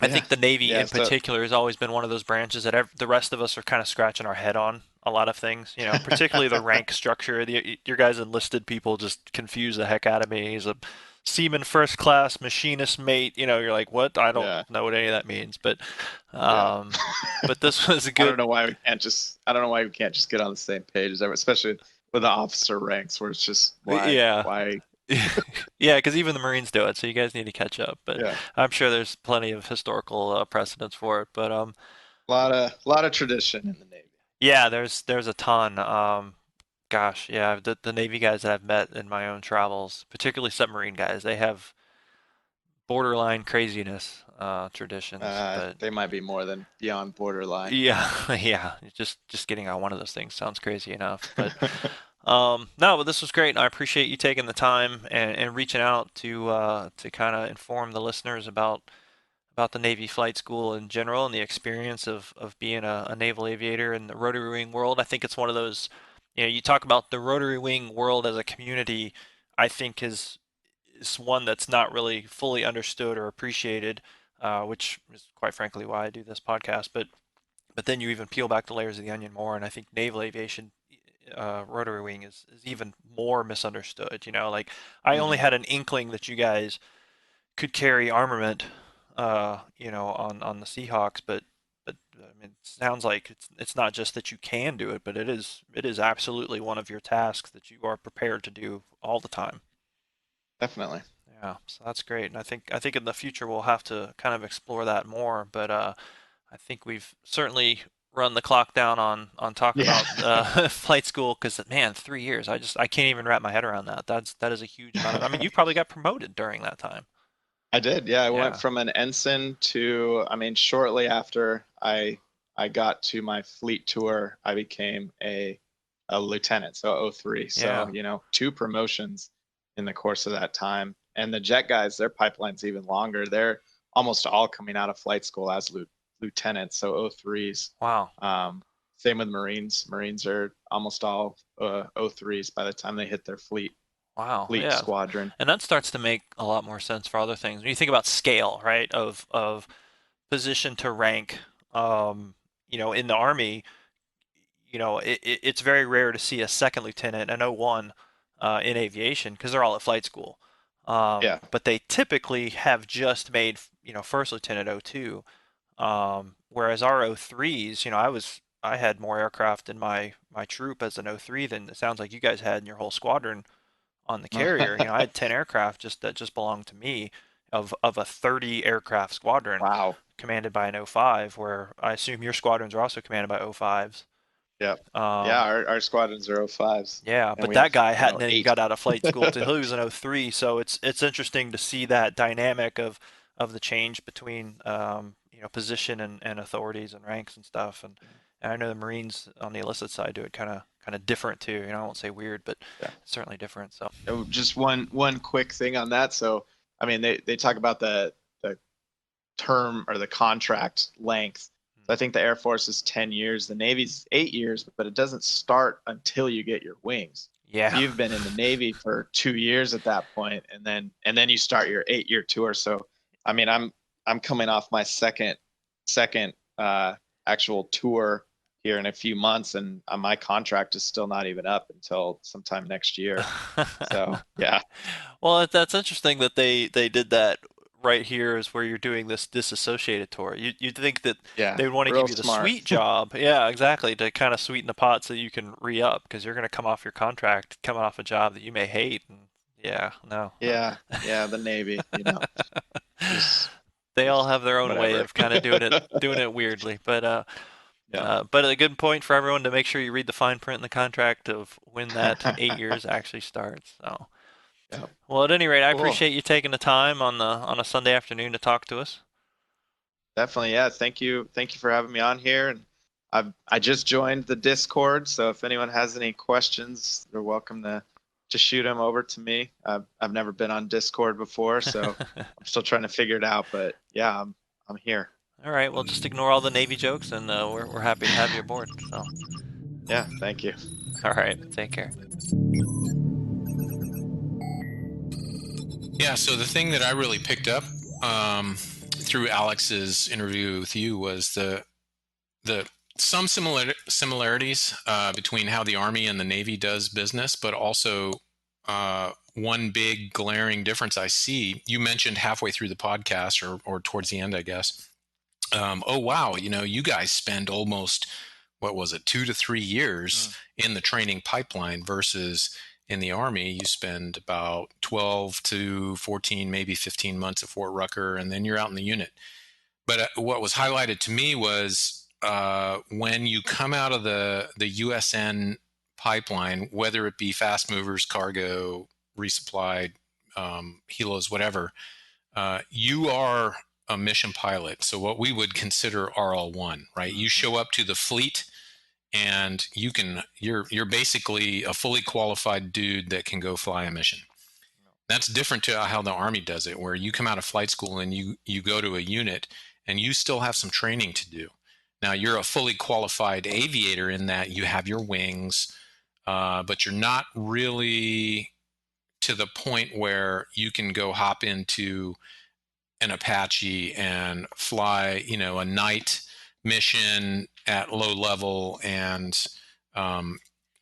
I Yeah. think the Navy Yeah. in So particular has always been one of those branches that the rest of us are kind of scratching our head on a lot of things, particularly the rank structure. Your guys enlisted people just confuse the heck out of me. He's a seaman first class machinist mate. You're like, what? I don't yeah. know what any of that means. But Yeah. um, but this was a I don't good. know why we can't just I don't know why we can't just get on the same page as everyone, especially with the officer ranks where it's just Yeah. why Yeah, because even the Marines do it, so you guys need to catch up. But yeah. I'm sure there's plenty of historical precedents for it. But A lot of tradition in the Navy. yeah, there's a ton. Gosh, yeah, the Navy guys that I've met in my own travels, particularly submarine guys, they have borderline craziness traditions. But They might be more than beyond borderline. yeah, yeah, just getting on one of those things sounds crazy enough. But no, but this was great, and I appreciate you taking the time and reaching out to kind of inform the listeners about the Navy flight school in general and the experience of being a naval aviator in the rotary wing world. I think it's one of those, you talk about the rotary wing world as a community. I think is one that's not really fully understood or appreciated, which is quite frankly why I do this podcast. But then you even peel back the layers of the onion more, and I think naval aviation, rotary wing is even more misunderstood. Like I only Hmm. had an inkling that you guys could carry armament on the Seahawks, but I mean, it sounds like it's not just that you can do it, but it is absolutely one of your tasks that you are prepared to do all the time. Definitely. Yeah, so that's great, and I think in the future we'll have to kind of explore that more. But I think we've certainly run the clock down on talking Yeah. about flight school because man, 3 years, I can't even wrap my head around that. That is a huge amount of. I mean, you probably got promoted during that time. I did. Yeah, I went Yeah. from an ensign to, I mean, shortly after I got to my fleet tour, I became a lieutenant, so O3. Yeah. So, two promotions in the course of that time. And the jet guys, their pipeline's even longer. They're almost all coming out of flight school as lieutenants, so O3s. Wow. Same with Marines. Marines are almost all O3s by the time they hit their Wow. fleet Yeah. squadron. And that starts to make a lot more sense for other things. When you think about scale, right, of position to rank, in the Army, it's very rare to see a second lieutenant, an O1, in aviation because they're all at flight school. Yeah. But they typically have just made, first lieutenant O2. Whereas our O3s, I had more aircraft in my troop as an O3 than it sounds like you guys had in your whole squadron on the carrier. I had 10 aircraft that just belonged to me of a 30 aircraft squadron Wow. commanded by an O5, where I assume your squadrons are also commanded by O5s. Yep. Yeah, Um, our squadrons are O5s. yeah, And but we that have, guy hadn't even 8. got out of flight school till he was an O3, so it's interesting to see that dynamic of the change between position and authorities and ranks and stuff. And I know the Marines on the illicit side do it kind of different too. I won't say weird, but Yeah. it's certainly different. So Oh, just one quick thing on that. So, I mean, they talk about the term or the contract length. So I think the Air Force is 10 years, the Navy's 8 years, but it doesn't start until you get your wings. So yeah. you've been in the Navy for 2 years at that point, and then you start your 8-year tour. So, I mean, I'm coming off my second actual tour here in a few months, and my contract is still not even up until sometime next year. So yeah, Well, that's interesting that they did that right here is where you're doing this disassociated tour. You'd think that yeah, they would want to real give you the smart. sweet job. Yeah, exactly, to kind of sweeten the pot so you can re-up because you're going to come off your contract, coming off a job that you may hate. And yeah, no. Yeah, yeah, the Navy, just They all have their own way whatever. of kind of doing it weirdly. Yeah, But a good point for everyone to make sure you read the fine print in the contract of when that 8 years actually starts. So. yeah, Well, at any rate, I cool. appreciate you taking the time on a Sunday afternoon to talk to us. Definitely, yeah. Thank you for having me on here, and I just joined the Discord, so if anyone has any questions, they're welcome to shoot them over to me. I've never been on Discord before, so I'm still trying to figure it out, but yeah, I'm here. All right, well, just ignore all the Navy jokes, and we're happy to have you aboard. So, Yeah, thank you. all right, take care. Yeah, so the thing that I really picked up through Alex's interview with you was the some similarities between how the Army and the Navy does business, but also one big glaring difference I see. You mentioned halfway through the podcast, or towards the end, I guess. Oh wow, you guys spend almost, what was it, 2 to 3 years in the training pipeline versus in the Army, you spend about 12 to 14, maybe 15 months at Fort Rucker, and then you're out in the unit. But what was highlighted to me was when you come out of the USN pipeline, whether it be fast movers, cargo, resupplied, helos, whatever, you are a mission pilot. So what we would consider RL1, right? You show up to the fleet and you're basically a fully qualified dude that can go fly a mission. That's different to how the Army does it, where you come out of flight school and you go to a unit and you still have some training to do. Now you're a fully qualified aviator in that you have your wings, but you're not really to the point where you can go hop into an Apache and fly, a night mission at low level and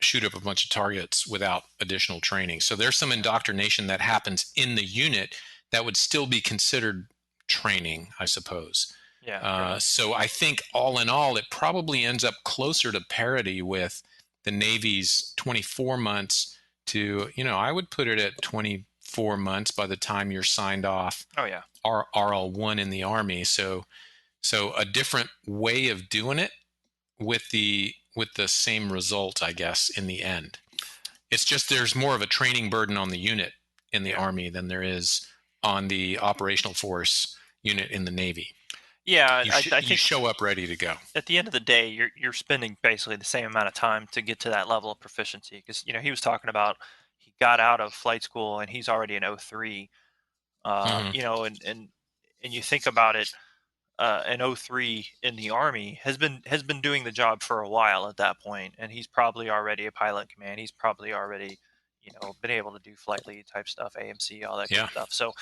shoot up a bunch of targets without additional training. So there's some indoctrination that happens in the unit that would still be considered training, I suppose. Yeah. So I think all in all, it probably ends up closer to parity with the Navy's 24 months to, I would put it at 24 months by the time you're signed off Oh yeah. RL1 in the Army. So a different way of doing it with the same result, I guess, in the end. It's just there's more of a training burden on the unit in the Army than there is on the operational force unit in the Navy. Yeah, You I think show up ready to go. at the end of the day, you're spending basically the same amount of time to get to that level of proficiency. Because he was talking about he got out of flight school and he's already an 03. And you think about it, an 03 in the Army has been doing the job for a while at that point, and he's probably already a pilot in command. He's probably already been able to do flight lead type stuff, AMC, all that good stuff. So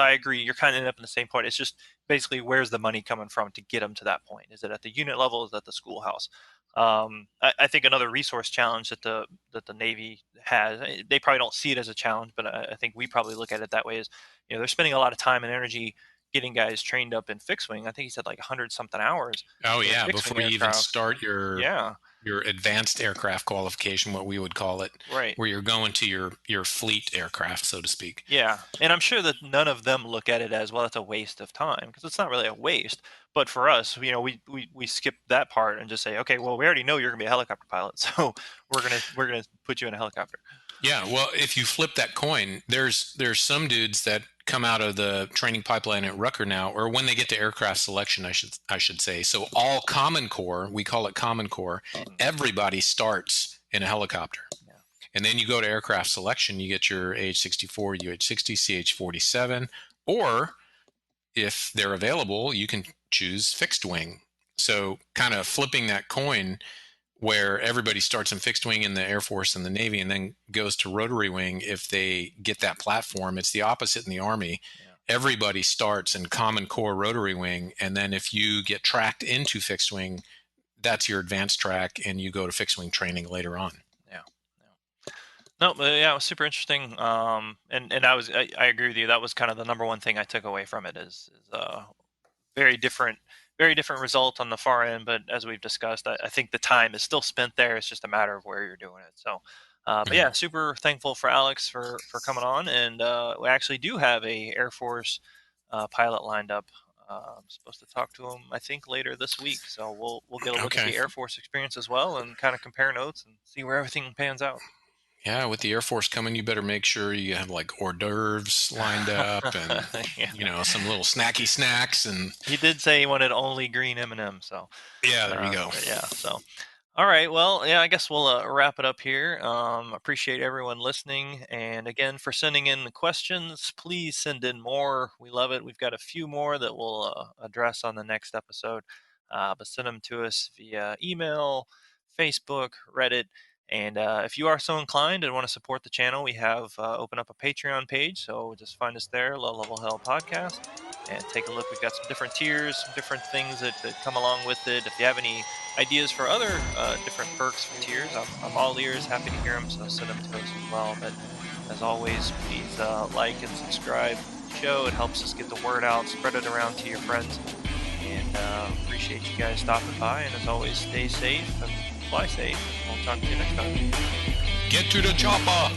I agree. You're kind of ending up in the same point. It's just basically where's the money coming from to get them to that point? Is it at the unit level? Is it at the schoolhouse? I think another resource challenge that the Navy has, they probably don't see it as a challenge, but I think we probably look at it that way, is they're spending a lot of time and energy getting guys trained up in fixed wing. I think he said like 100 something hours. Oh yeah, fixed-wing before you even aircraft. start your advanced aircraft qualification, what we would call it, Right. where you're going to your fleet aircraft, so to speak. Yeah, and I'm sure that none of them look at it as, well, that's a waste of time, because it's not really a waste. But for us, we skip that part and just say, okay, well, we already know you're gonna be a helicopter pilot, so we're gonna put you in a helicopter. Yeah, well, if you flip that coin, there's some dudes that come out of the training pipeline at Rucker now, or when they get to aircraft selection, I should say. So all Common Core, we call it Common Core, everybody starts in a helicopter. Yeah. And then you go to aircraft selection, you get your AH-64, UH-60, CH-47, or if they're available, you can choose fixed wing. So kind of flipping that coin, where everybody starts in fixed wing in the Air Force and the Navy and then goes to rotary wing if they get that platform. It's the opposite in the Army. Yeah. Everybody starts in Common Core rotary wing, and then if you get tracked into fixed wing, that's your advanced track, and you go to fixed wing training later on. No, but yeah, it was super interesting. And I agree with you. That was kind of the number one thing I took away from it is very different result on the far end. But as we've discussed, I think the time is still spent there. It's just a matter of where you're doing it. So, but yeah, super thankful for Alex for coming on. And we actually do have a Air Force pilot lined up. I'm supposed to talk to him, I think, later this week. So we'll get a look at the Air Force experience as well and kind of compare notes and see where everything pans out. Yeah, with the Air Force coming, you better make sure you have like hors d'oeuvres lined up and some little snacky snacks. And he did say he wanted only green M&Ms. So yeah, there you go. Yeah. So, all right. Well, yeah, I guess we'll wrap it up here. Appreciate everyone listening, and again for sending in the questions. Please send in more. We love it. We've got a few more that we'll address on the next episode. But send them to us via email, Facebook, Reddit. And if you are so inclined and want to support the channel, we have opened up a Patreon page. So just find us there, Low Level Hell Podcast, and take a look. We've got some different tiers, some different things that come along with it. If you have any ideas for other different perks for tiers, I'm all ears, happy to hear them. So send them to us as well. But as always, please like and subscribe to the show. It helps us get the word out, spread it around to your friends. And appreciate you guys stopping by. And as always, stay safe and fly safe. We'll talk to you next time. Get to the chopper.